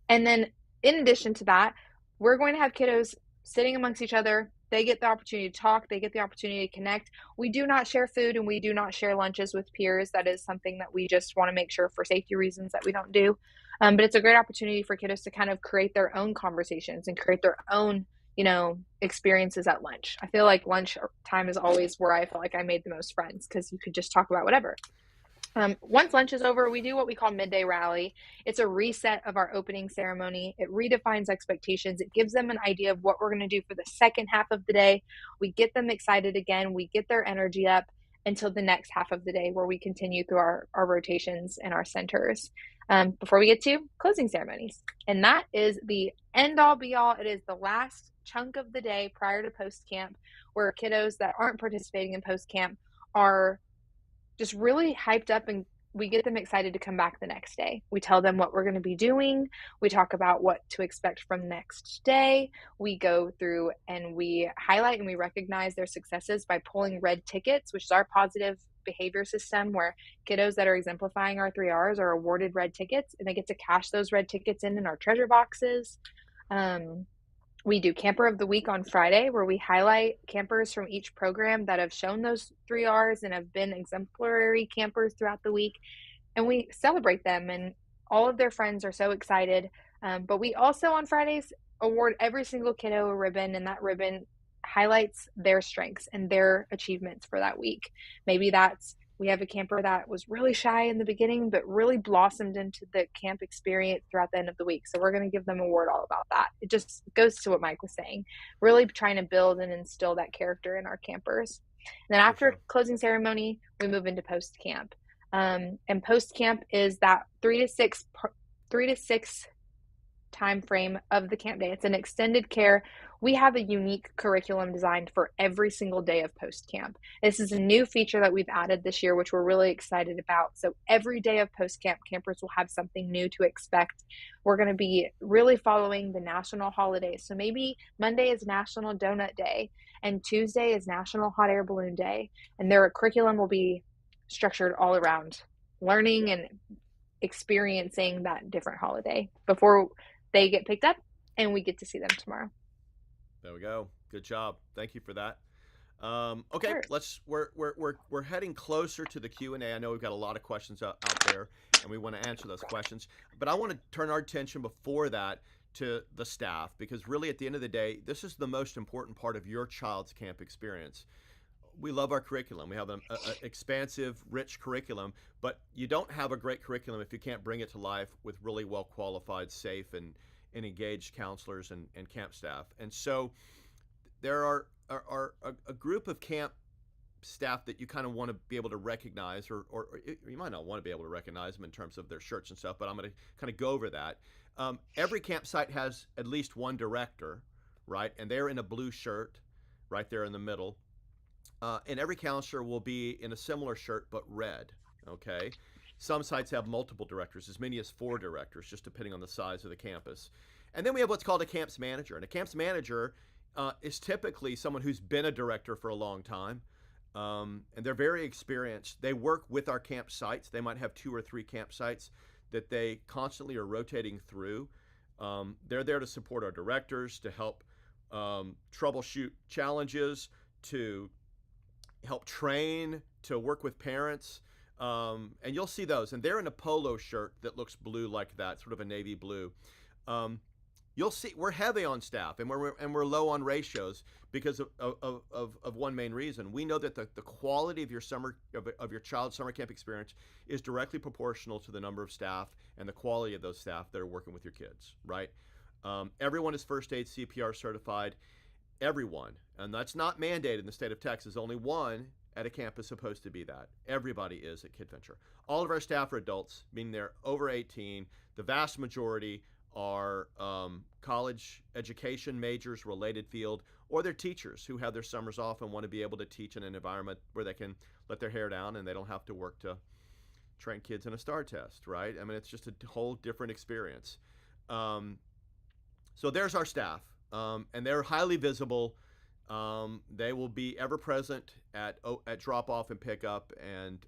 And then in addition to that, we're going to have kiddos sitting amongst each other. They get the opportunity to talk. They get the opportunity to connect. We do not share food and we do not share lunches with peers. That is something that we just want to make sure for safety reasons that we don't do. But it's a great opportunity for kiddos to kind of create their own conversations and create their own, experiences at lunch. I feel like lunch time is always where I feel like I made the most friends, because you could just talk about whatever. Once lunch is over, we do what we call midday rally. It's a reset of our opening ceremony. It redefines expectations. It gives them an idea of what we're going to do for the second half of the day. We get them excited again. We get their energy up until the next half of the day, where we continue through our rotations and our centers, before we get to closing ceremonies. And that is the end all be all. It is the last chunk of the day prior to post camp where kiddos that aren't participating in post camp are just really hyped up, and we get them excited to come back the next day. We tell them what we're going to be doing. We talk about what to expect from next day. We go through and we highlight and we recognize their successes by pulling red tickets, which is our positive behavior system where kiddos that are exemplifying our 3Rs are awarded red tickets and they get to cash those red tickets in our treasure boxes. Um, we do Camper of the Week on Friday, where we highlight campers from each program that have shown those 3Rs and have been exemplary campers throughout the week. And we celebrate them, and all of their friends are so excited. But we also on Fridays award every single kiddo a ribbon, and that ribbon highlights their strengths and their achievements for that week. Maybe that's we have a camper that was really shy in the beginning, but really blossomed into the camp experience throughout the end of the week. So we're going to give them a award all about that. It just goes to what Mike was saying, really trying to build and instill that character in our campers. And then For after sure. closing ceremony, we move into post camp. And post camp is that 3 to 6 time frame of the camp day. It's an extended care. We have a unique curriculum designed for every single day of post camp. This is a new feature that we've added this year, which we're really excited about. So every day of post camp, campers will have something new to expect. We're going to be really following the national holidays. So maybe Monday is National Donut Day and Tuesday is National Hot Air Balloon Day. And their curriculum will be structured all around learning and experiencing that different holiday before they get picked up and we get to see them tomorrow. There we go. Good job. Thank you for that. Okay, Sure. we're heading closer to the Q&A. I know we've got a lot of questions out there, and we want to answer those questions. But I want to turn our attention before that to the staff, because really at the end of the day, this is the most important part of your child's camp experience. We love our curriculum. We have an expansive, rich curriculum, but you don't have a great curriculum if you can't bring it to life with really well qualified, safe, and engaged counselors and camp staff. And so there are a group of camp staff that you kind of want to be able to recognize, or you might not want to be able to recognize them in terms of their shirts and stuff, but I'm going to kind of go over that. Every campsite has at least one director, right? And they're in a blue shirt right there in the middle. And every counselor will be in a similar shirt but red, okay? Some sites have multiple directors, as many as 4 directors, just depending on the size of the campus. And then we have what's called a camps manager. And a camps manager is typically someone who's been a director for a long time, and they're very experienced. They work with our campsites. They might have 2 or 3 campsites that they constantly are rotating through. They're there to support our directors, to help troubleshoot challenges, to help train, to work with parents. And you'll see those. And they're in a polo shirt that looks blue like that, sort of a navy blue. You'll see we're heavy on staff, and we're low on ratios because of one main reason. We know that the quality of your child's summer camp experience is directly proportional to the number of staff and the quality of those staff that are working with your kids, right? Everyone is first aid CPR certified. Everyone, and that's not mandated in the state of Texas. Only one at a camp is supposed to be that. Everybody is at Kidventure. All of our staff are adults, meaning they're over 18. The vast majority are college education majors, related field, or they're teachers who have their summers off and want to be able to teach in an environment where they can let their hair down and they don't have to work to train kids in a STAR test, right? I mean, it's just a whole different experience. So there's our staff. And they're highly visible. They will be ever present at drop off and pickup. And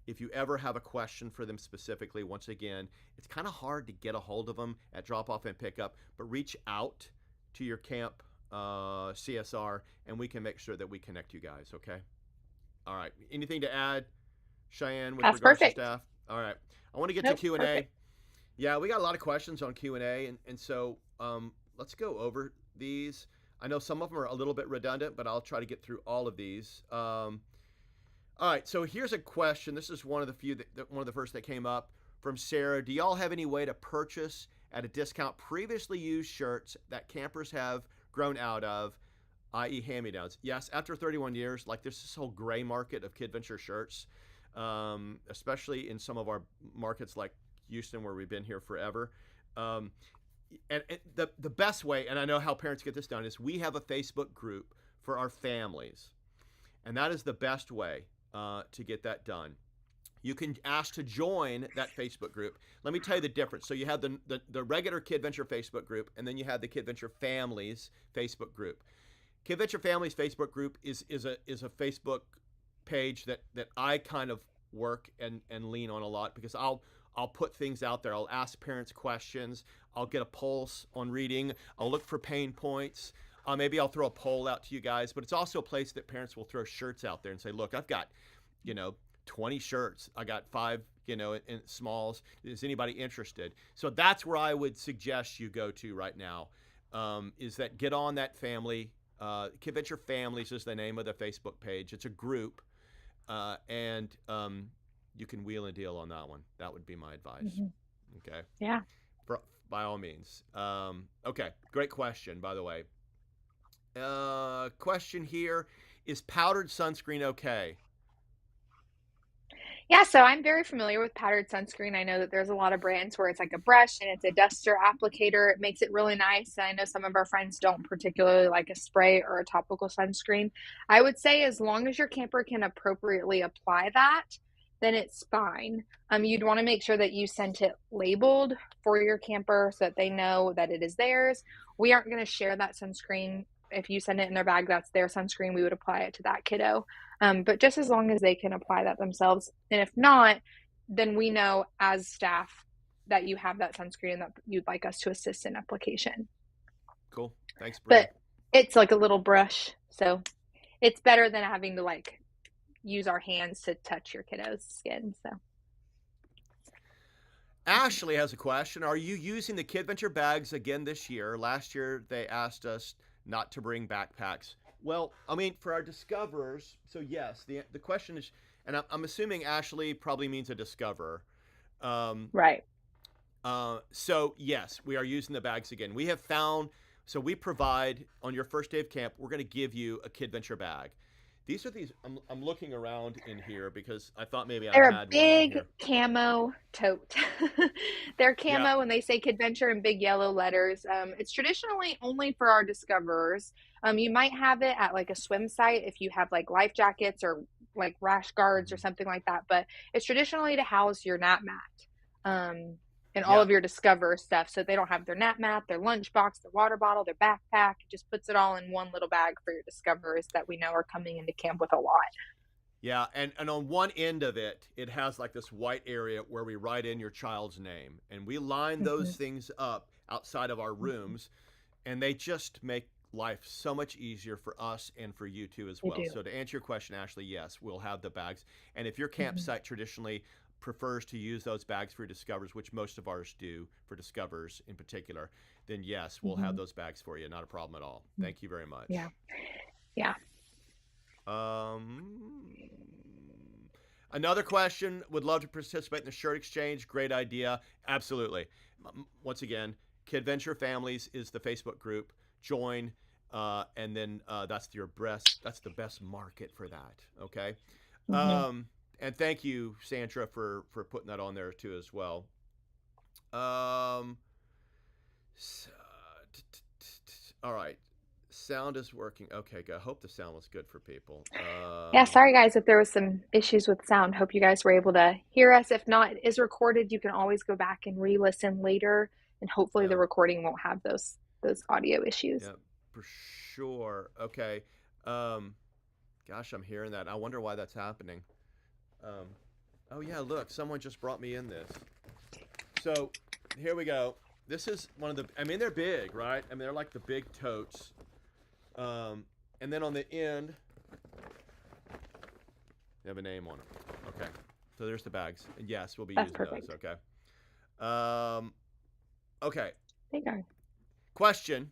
if you ever have a question for them specifically, once again, it's kind of hard to get a hold of them at drop off and pickup, but reach out to your camp CSR and we can make sure that we connect you guys. Okay. All right. Anything to add, Cheyenne, with That's regards to perfect. staff? All right. I want to get to Nope, Q&A. perfect. Yeah, we got a lot of questions on Q&A, and so let's go over these. I know some of them are a little bit redundant, but I'll try to get through all of these. All right, so here's a question. This is one of the few, one of the first that came up from Sarah. Do y'all have any way to purchase at a discount previously used shirts that campers have grown out of, i.e. hand-me-downs? Yes, after 31 years, like there's this whole gray market of Kidventure shirts, especially in some of our markets like Houston, where we've been here forever. and the best way, and I know how parents get this done, is we have a Facebook group for our families, and that is the best way to get that done. You can ask to join that Facebook group. Let me tell you the difference. So you have the regular Kidventure Facebook group, and then you have the Kidventure Families Facebook group. Kidventure Families Facebook group is a Facebook page that I kind of work and lean on a lot, because I'll put things out there. I'll ask parents questions. I'll get a pulse on reading. I'll look for pain points. Maybe I'll throw a poll out to you guys, but it's also a place that parents will throw shirts out there and say, look, I've got, 20 shirts. I got 5, in smalls. Is anybody interested? So that's where I would suggest you go to right now, is that get on that family. Kidventure Families is the name of the Facebook page. It's a group, and you can wheel and deal on that one. That would be my advice. Okay. Yeah. By all means. Okay. Great question, by the way. Question here: is powdered sunscreen okay? Yeah, so I'm very familiar with powdered sunscreen. I know that there's a lot of brands where it's like a brush and it's a duster applicator. It makes it really nice. And I know some of our friends don't particularly like a spray or a topical sunscreen. I would say as long as your camper can appropriately apply that, then it's fine. You'd want to make sure that you sent it labeled for your camper so that they know that it is theirs. We aren't going to share that sunscreen. If you send it in their bag, that's their sunscreen. We would apply it to that kiddo. But just as long as they can apply that themselves. And if not, then we know as staff that you have that sunscreen and that you'd like us to assist in application. Cool. Thanks, Bree. But it's like a little brush. So it's better than having to use our hands to touch your kiddo's skin. So Ashley has a question. Are you using the Kidventure bags again this year? Last year, they asked us not to bring backpacks. Well, I mean, for our discoverers, so yes, the question is, and I'm assuming Ashley probably means a discoverer. Right. So yes, we are using the bags again. We have found, so we provide, on your first day of camp, we're going to give you a Kidventure bag. These are I'm looking around in here because I thought maybe I They're had a big one camo tote. They're camo and they say Kidventure in big yellow letters. It's traditionally only for our discoverers. You might have it at like a swim site if you have like life jackets or like rash guards or something like that. But it's traditionally to house your nap mat. And all of your discover stuff. So they don't have their nap mat, their lunchbox, their water bottle, their backpack. It just puts it all in one little bag for your discoverers that we know are coming into camp with a lot. Yeah, and on one end of it, it has like this white area where we write in your child's name. And we line those things up outside of our rooms, and they just make life so much easier for us and for you too as well. So to answer your question, Ashley, yes, we'll have the bags. And if your campsite traditionally prefers to use those bags for discoverers, which most of ours do for discoverers in particular, then yes, we'll have those bags for you. Not a problem at all. Thank you very much. Yeah. Another question, would love to participate in the shirt exchange. Great idea. Absolutely. Once again, Kidventure Families is the Facebook group. Join, and then that's the best market for that. Okay. And thank you, Sandra, for putting that on there too as well. All right, sound is working. Okay, good. I hope the sound was good for people. Yeah, sorry guys if there was some issues with sound. Hope you guys were able to hear us. If not, it is recorded. You can always go back and re-listen later, and hopefully the recording won't have those audio issues. Yeah, for sure. Okay. Gosh, I'm hearing that. I wonder why that's happening. Oh yeah, look, someone just brought me in this. So here we go. This is one of the, I mean, they're big, right? I mean, they're like the big totes. And then on the end, they have a name on them. Okay. So there's the bags. And yes, we'll be using those. Okay. Okay. There you go. Question.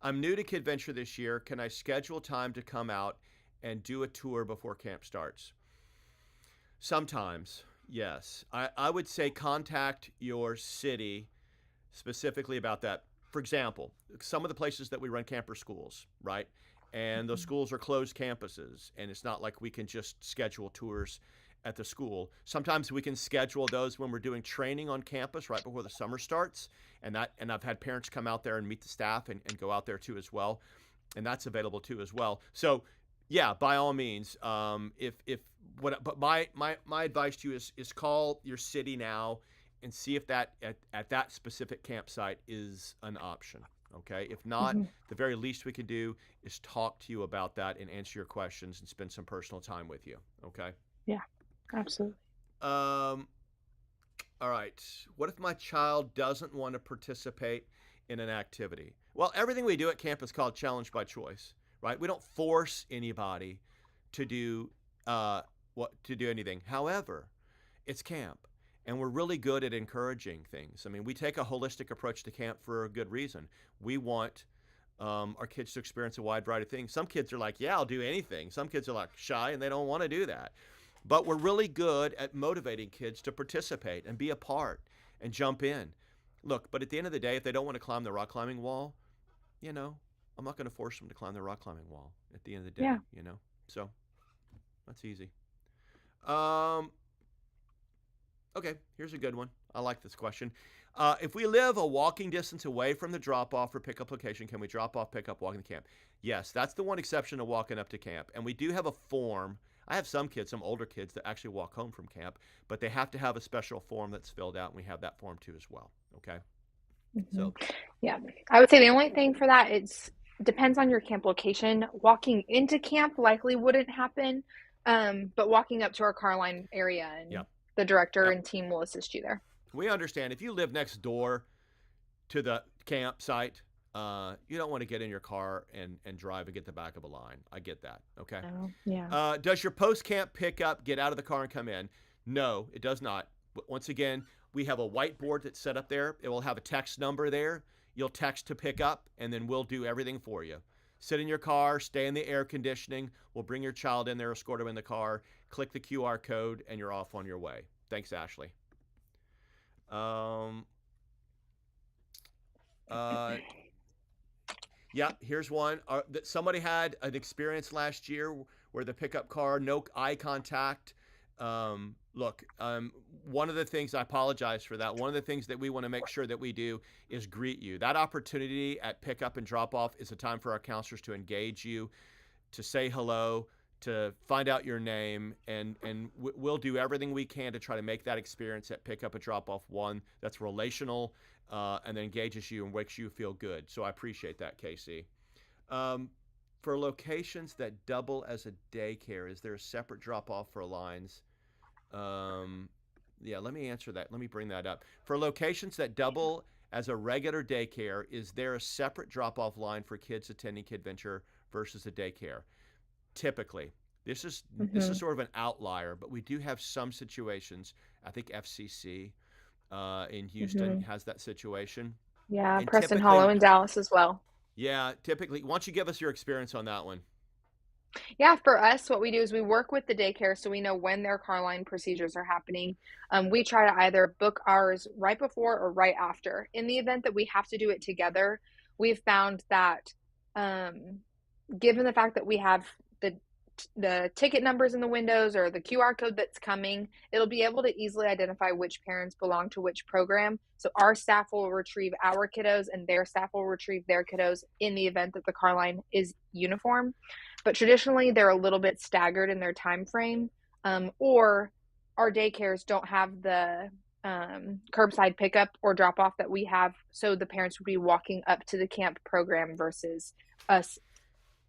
I'm new to Kidventure this year. Can I schedule time to come out and do a tour before camp starts? Sometimes, yes. I would say contact your city specifically about that. For example, some of the places that we run camper schools, right? And those schools are closed campuses, and it's not like we can just schedule tours at the school. Sometimes we can schedule those when we're doing training on campus right before the summer starts. And I've had parents come out there and meet the staff and go out there too as well. And that's available too as well. So yeah, by all means, but my advice to you is call your city now and see if that at that specific campsite is an option. Okay. If not, Hmm. the very least we can do is talk to you about that and answer your questions and spend some personal time with you. Okay. Yeah, absolutely. Um, all right. What if my child doesn't want to participate in an activity? Well, everything we do at camp is called challenge by choice, right? We don't force anybody to do to do anything. However, it's camp, and we're really good at encouraging things. I mean, we take a holistic approach to camp for a good reason. We want our kids to experience a wide variety of things. Some kids are like, "Yeah, I'll do anything." Some kids are like shy and they don't want to do that. But we're really good at motivating kids to participate and be a part and jump in. Look, but at the end of the day, if they don't want to climb the rock climbing wall, you know, I'm not going to force them to climb the rock climbing wall at the end of the day, Yeah. So that's easy. Um, okay, here's a good one. I like this question. If we live a walking distance away from the drop-off or pickup location, can we drop off, pick up, walk in the camp? Yes, that's the one exception to walking up to camp. And we do have a form. I have some kids, some older kids that actually walk home from camp, but they have to have a special form that's filled out, and we have that form too as well. Okay, Hmm. so Yeah, I would say the only thing for that, it's depends on your camp location. Walking into camp likely wouldn't happen, but walking up to our car line area yeah, and the director yep. and team will assist you there. We understand if you live next door to the campsite, you don't want to get in your car and drive and get the back of a line. I get that. Okay. Oh, yeah. Does your post-camp pickup get out of the car and come in? No, it does not. But once again, we have a whiteboard that's set up there. It will have a text number there. You'll text to pick up, and then we'll do everything for you. Sit in your car, stay in the air conditioning. We'll bring your child in there, escort them in the car, click the QR code, and you're off on your way. Thanks, Ashley. Um, uh, Yeah, here's one. That somebody had an experience last year where the pickup car, no eye contact. Look, one of the things, I apologize for that. One of the things that we want to make sure that we do is greet you. That opportunity at pickup and drop off is a time for our counselors to engage you, to say hello, to find out your name, and we'll do everything we can to try to make that experience at pickup and drop off one that's relational, and then engages you and makes you feel good. So I appreciate that, Casey. For locations that double as a daycare, is there a separate drop off for lines? Yeah, let me answer that. Let me bring that up. For locations that double as a regular daycare, is there a separate drop off line for kids attending Kidventure versus a daycare? Typically, this is Hmm. sort of an outlier, but we do have some situations. I think FCC in Houston Hmm. has that situation, Yeah, and Preston Hollow typically, in Dallas as well. yeah, typically, why don't you give us your experience on that one? Yeah, for us, what we do is we work with the daycare so we know when their car line procedures are happening. We try to either book ours right before or right after. In the event that we have to do it together, we've found that um, given the fact that we have the the ticket numbers in the windows or the QR code that's coming, it'll be able to easily identify which parents belong to which program. So our staff will retrieve our kiddos and their staff will retrieve their kiddos in the event that the car line is uniform. But traditionally, they're a little bit staggered in their time frame, or our daycares don't have the curbside pickup or drop off that we have. So the parents would be walking up to the camp program versus us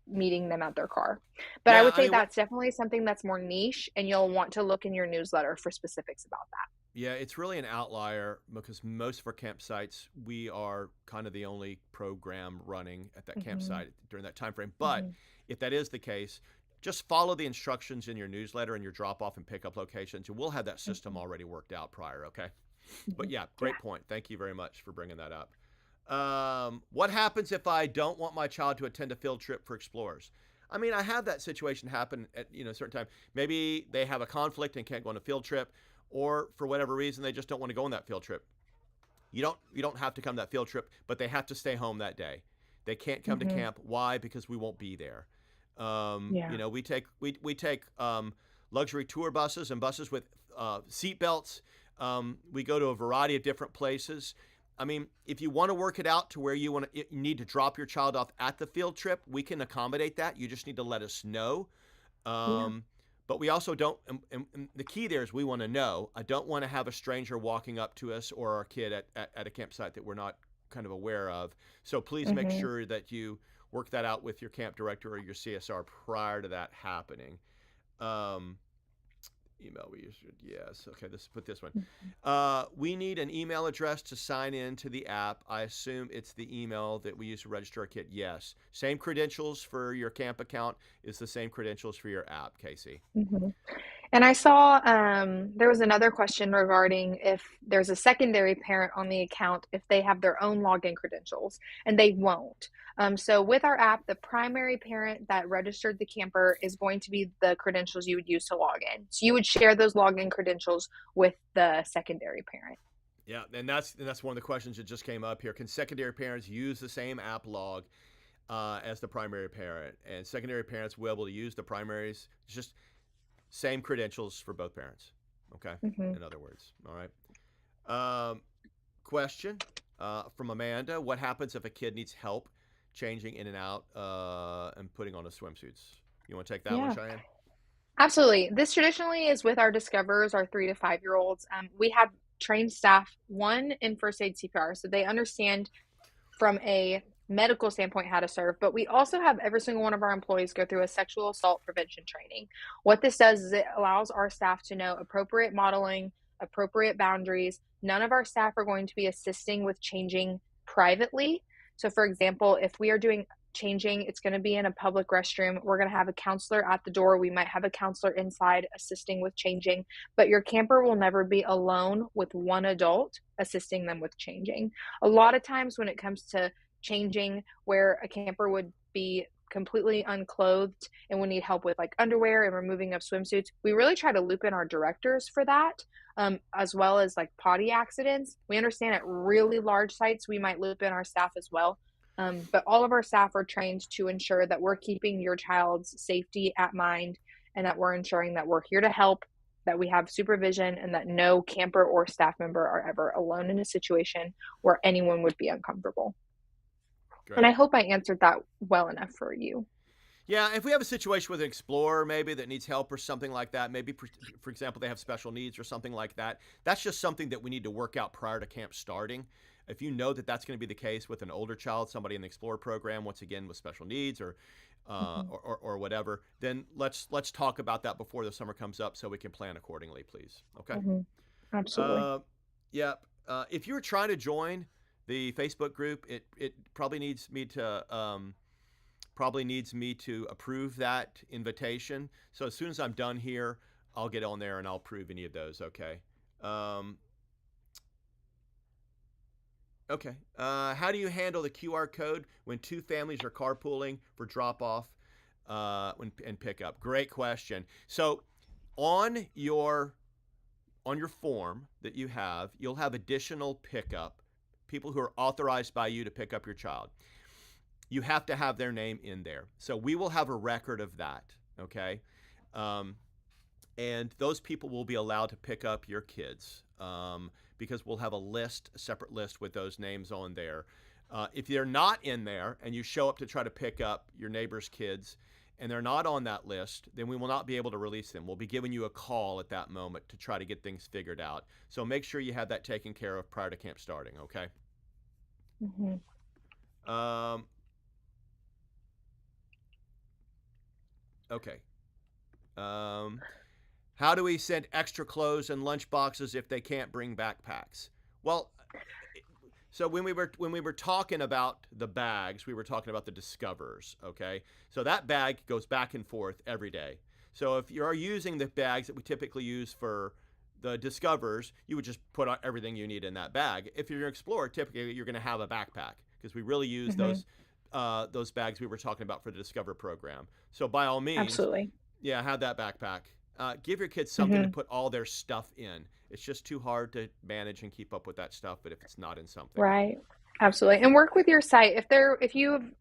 meeting them at their car. But I Yeah, would I say mean, that's definitely something that's more niche, and you'll want to look in your newsletter for specifics about that. yeah, it's really an outlier because most of our campsites, we are kind of the only program running at that Hmm. campsite during that time frame. But Hmm. if that is the case, just follow the instructions in your newsletter and your drop off and pickup locations, and we'll have that system Hmm. already worked out prior. Okay. Hmm. But yeah, Yeah. great point. Thank you very much for bringing that up. What happens if I don't want my child to attend a field trip for explorers? I mean, I have that situation happen at a certain time. Maybe they have a conflict and can't go on a field trip, or for whatever reason they just don't want to go on that field trip. You don't have to come to that field trip, but they have to stay home that day. They can't come to Hmm. camp. Why? Because we won't be there. Yeah. We take luxury tour buses and buses with seat belts. We go to a variety of different places. I mean, if you want to work it out to where you need to drop your child off at the field trip, we can accommodate that. You just need to let us know. Yeah. But we also don't, and the key there is we want to know. I don't want to have a stranger walking up to us or our kid at a campsite that we're not kind of aware of. So please make Hmm. sure that you work that out with your camp director or your CSR prior to that happening. Um, Email we use, yes. Okay, let's put this one. We need an email address to sign in to the app. I assume it's the email that we use to register our kit. Yes. Same credentials for your camp account is the same credentials for your app, Casey. Hmm. And I saw there was another question regarding if there's a secondary parent on the account, if they have their own login credentials, and they won't. So with our app, the primary parent that registered the camper is going to be the credentials you would use to log in. So you would share those login credentials with the secondary parent. Yeah, and that's one of the questions that just came up here. Can secondary parents use the same app log as the primary parent? And secondary parents will be able to use the primaries. It's just same credentials for both parents. Okay. Hmm. In other words, all right. Question from Amanda: what happens if a kid needs help changing in and out and putting on the swimsuits? You want to take that one, Yeah. Cheyenne? Absolutely. This traditionally is with our discoverers, our 3 to 5 year olds. We have trained staff, one in first aid CPR, so they understand from a medical standpoint how to serve, but we also have every single one of our employees go through a sexual assault prevention training. What this does is it allows our staff to know appropriate modeling, appropriate boundaries. None of our staff are going to be assisting with changing privately. So, for example, if we are doing changing, it's going to be in a public restroom. We're going to have a counselor at the door. We might have a counselor inside assisting with changing, but your camper will never be alone with one adult assisting them with changing. A lot of times when it comes to changing, where a camper would be completely unclothed and would need help with like underwear and removing of swimsuits, we really try to loop in our directors for that, as well as like potty accidents. We understand at really large sites we might loop in our staff as well, but all of our staff are trained to ensure that we're keeping your child's safety at mind, and that we're ensuring that we're here to help, that we have supervision, and that no camper or staff member are ever alone in a situation where anyone would be uncomfortable. And I Great. hope I answered that well enough for you. Yeah, if we have a situation with an explorer maybe that needs help or something like that, maybe for example they have special needs or something like that, that's just something that we need to work out prior to camp starting. If you know that that's going to be the case with an older child, somebody in the explorer program, once again with special needs Mhm. or whatever, then let's talk about that before the summer comes up so we can plan accordingly, please. Okay. Mhm. Absolutely. Uh, yeah. If you're trying to join the Facebook group, it probably needs me to approve that invitation. So as soon as I'm done here, I'll get on there and I'll approve any of those. Okay. Um, okay. How do you handle the QR code when two families are carpooling for drop off and pickup? Great question. So on your on your form that you have, you'll have additional pickup people who are authorized by you to pick up your child. You have to have their name in there. So we will have a record of that. Okay. Um, and those people will be allowed to pick up your kids because we'll have a separate list with those names on there. If they're not in there and you show up to try to pick up your neighbor's kids and they're not on that list, then we will not be able to release them. We'll be giving you a call at that moment to try to get things figured out. So make sure you have that taken care of prior to camp starting, okay? Mhm. Um, okay. Um, how do we send extra clothes and lunch boxes if they can't bring backpacks? Well, so when we were talking about the bags, we were talking about the Discoverers, okay? So that bag goes back and forth every day. So if you're using the bags that we typically use for the Discoverers, you would just put everything you need in that bag. If you're an Explorer, typically you're going to have a backpack because we really use Mhm. those bags we were talking about for the Discover program. So by all means, Absolutely. yeah, have that backpack. Give your kids something to Mhm. put all their stuff in. It's just too hard to manage and keep up with that stuff. But if it's not in something, Right. Absolutely. And work with your site. If you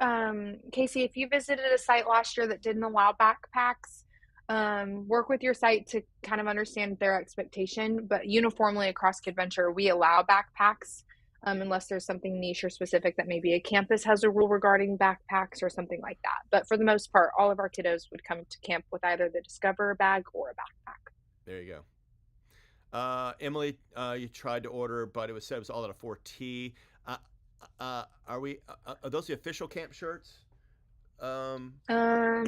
Casey, if you visited a site last year that didn't allow backpacks, Work with your site to kind of understand their expectation, but uniformly across Kidventure, we allow backpacks, unless there's something niche or specific that maybe a campus has a rule regarding backpacks or something like that. But for the most part, all of our kiddos would come to camp with either the Discover bag or a backpack. There you go. Emily, you tried to order, but it said it was all out of 4T. Are those the official camp shirts? Um, Um,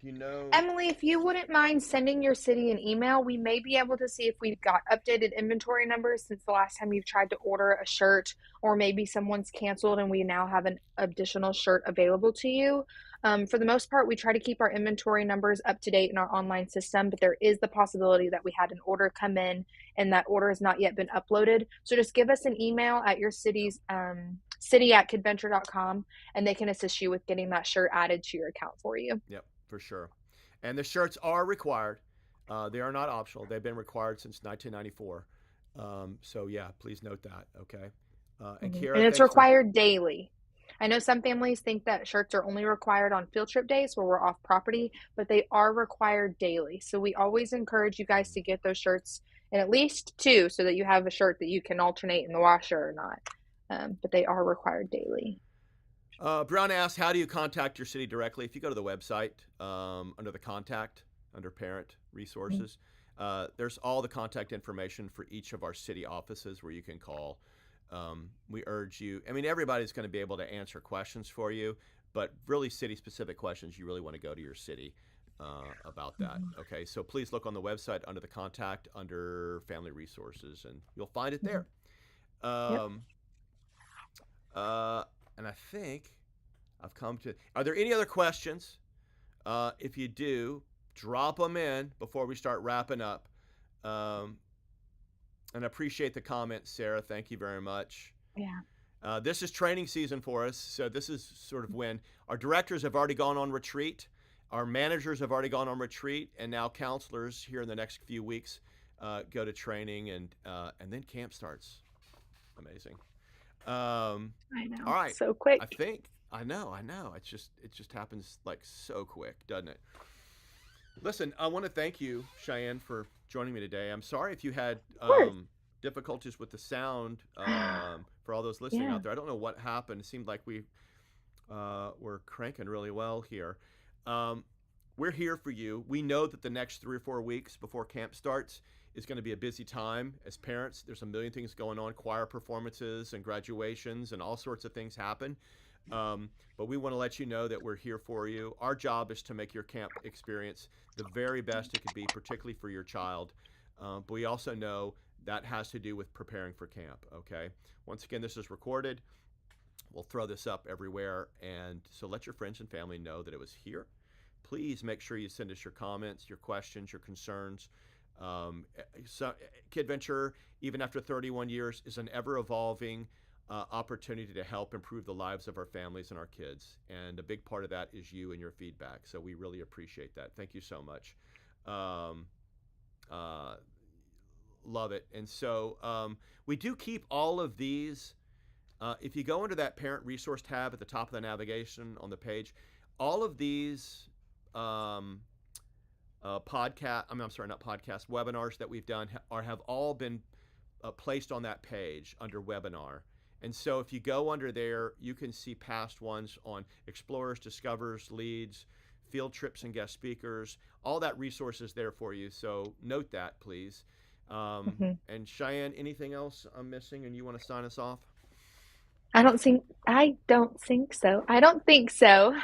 do you know? Emily, if you wouldn't mind sending your city an email, we may be able to see if we've got updated inventory numbers since the last time you've tried to order a shirt, or maybe someone's canceled and we now have an additional shirt available to you. For the most part, we try to keep our inventory numbers up to date in our online system, but there is the possibility that we had an order come in and that order has not yet been uploaded. So just give us an email at your city's city@kidventure.com, and they can assist you with getting that shirt added to your account for you. Yep, for sure. And the shirts are required. They are not optional. They've been required since 1994. So yeah, please note that. Okay. And Mhm. Kira, And it's thanks for. required daily. I know some families think that shirts are only required on field trip days where we're off property, but they are required daily. So we always encourage you guys to get those shirts in at least two so that you have a shirt that you can alternate in the washer or not. But they are required daily. Brown asks, how do you contact your city directly? If you go to the website, under the contact, under parent resources, there's all the contact information for each of our city offices where you can call. We urge you, I mean, everybody's going to be able to answer questions for you, but really city specific questions, you really want to go to your city about that. Okay, so please look on the website under the contact, under family resources, and you'll find it there. Yep. Um, and I think I've come to. Are there any other questions? If you do, drop them in before we start wrapping up. Um, and I appreciate the comments, Sarah. Thank you very much. Yeah. This is training season for us, so this is sort of when our directors have already gone on retreat, our managers have already gone on retreat, and now counselors here in the next few weeks go to training, and then camp starts. Amazing. I know. All right. So quick. I know. It just happens like so quick, doesn't it? Listen, I want to thank you, Cheyenne, for joining me today. I'm sorry if you had Of course. difficulties with the sound for all those listening Yeah. out there. I don't know what happened. It seemed like we were cranking really well here. We're here for you. We know that the next 3 or 4 weeks before camp starts is going to be a busy time as parents. There's a million things going on, choir performances and graduations and all sorts of things happen. But we want to let you know that we're here for you. Our job is to make your camp experience the very best it could be, particularly for your child. But we also know that has to do with preparing for camp, okay? Once again, this is recorded. We'll throw this up everywhere. And so let your friends and family know that it was here. Please make sure you send us your comments, your questions, your concerns. So Kidventure, even after 31 years, is an ever-evolving opportunity to help improve the lives of our families and our kids. And a big part of that is you and your feedback. So we really appreciate that. Thank you so much. Love it. And so we do keep all of these. If you go into that parent resource tab at the top of the navigation on the page, all of these webinars that we've done have all been placed on that page under webinar. And so if you go under there, you can see past ones on explorers, discoverers, leads, field trips and guest speakers. All that resource is there for you. So note that, please. Mhm. And Cheyenne, anything else I'm missing and you want to sign us off? I don't think so. I don't think so.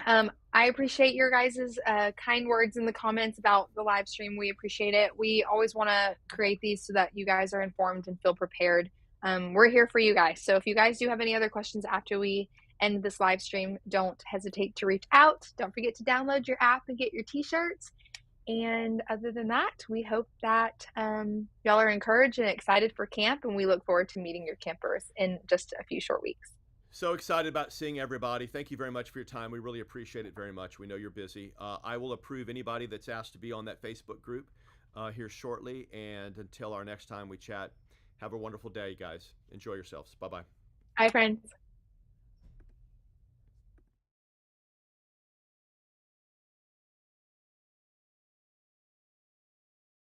I appreciate your guys' kind words in the comments about the live stream. We appreciate it. We always want to create these so that you guys are informed and feel prepared. We're here for you guys. So if you guys do have any other questions after we end this live stream, don't hesitate to reach out. Don't forget to download your app and get your t-shirts. And other than that, we hope that y'all are encouraged and excited for camp, and we look forward to meeting your campers in just a few short weeks. So excited about seeing everybody. Thank you very much for your time. We really appreciate it very much. We know you're busy. I will approve anybody that's asked to be on that Facebook group here shortly. And until our next time we chat, have a wonderful day, guys. Enjoy yourselves. Bye-bye. Hi, friends.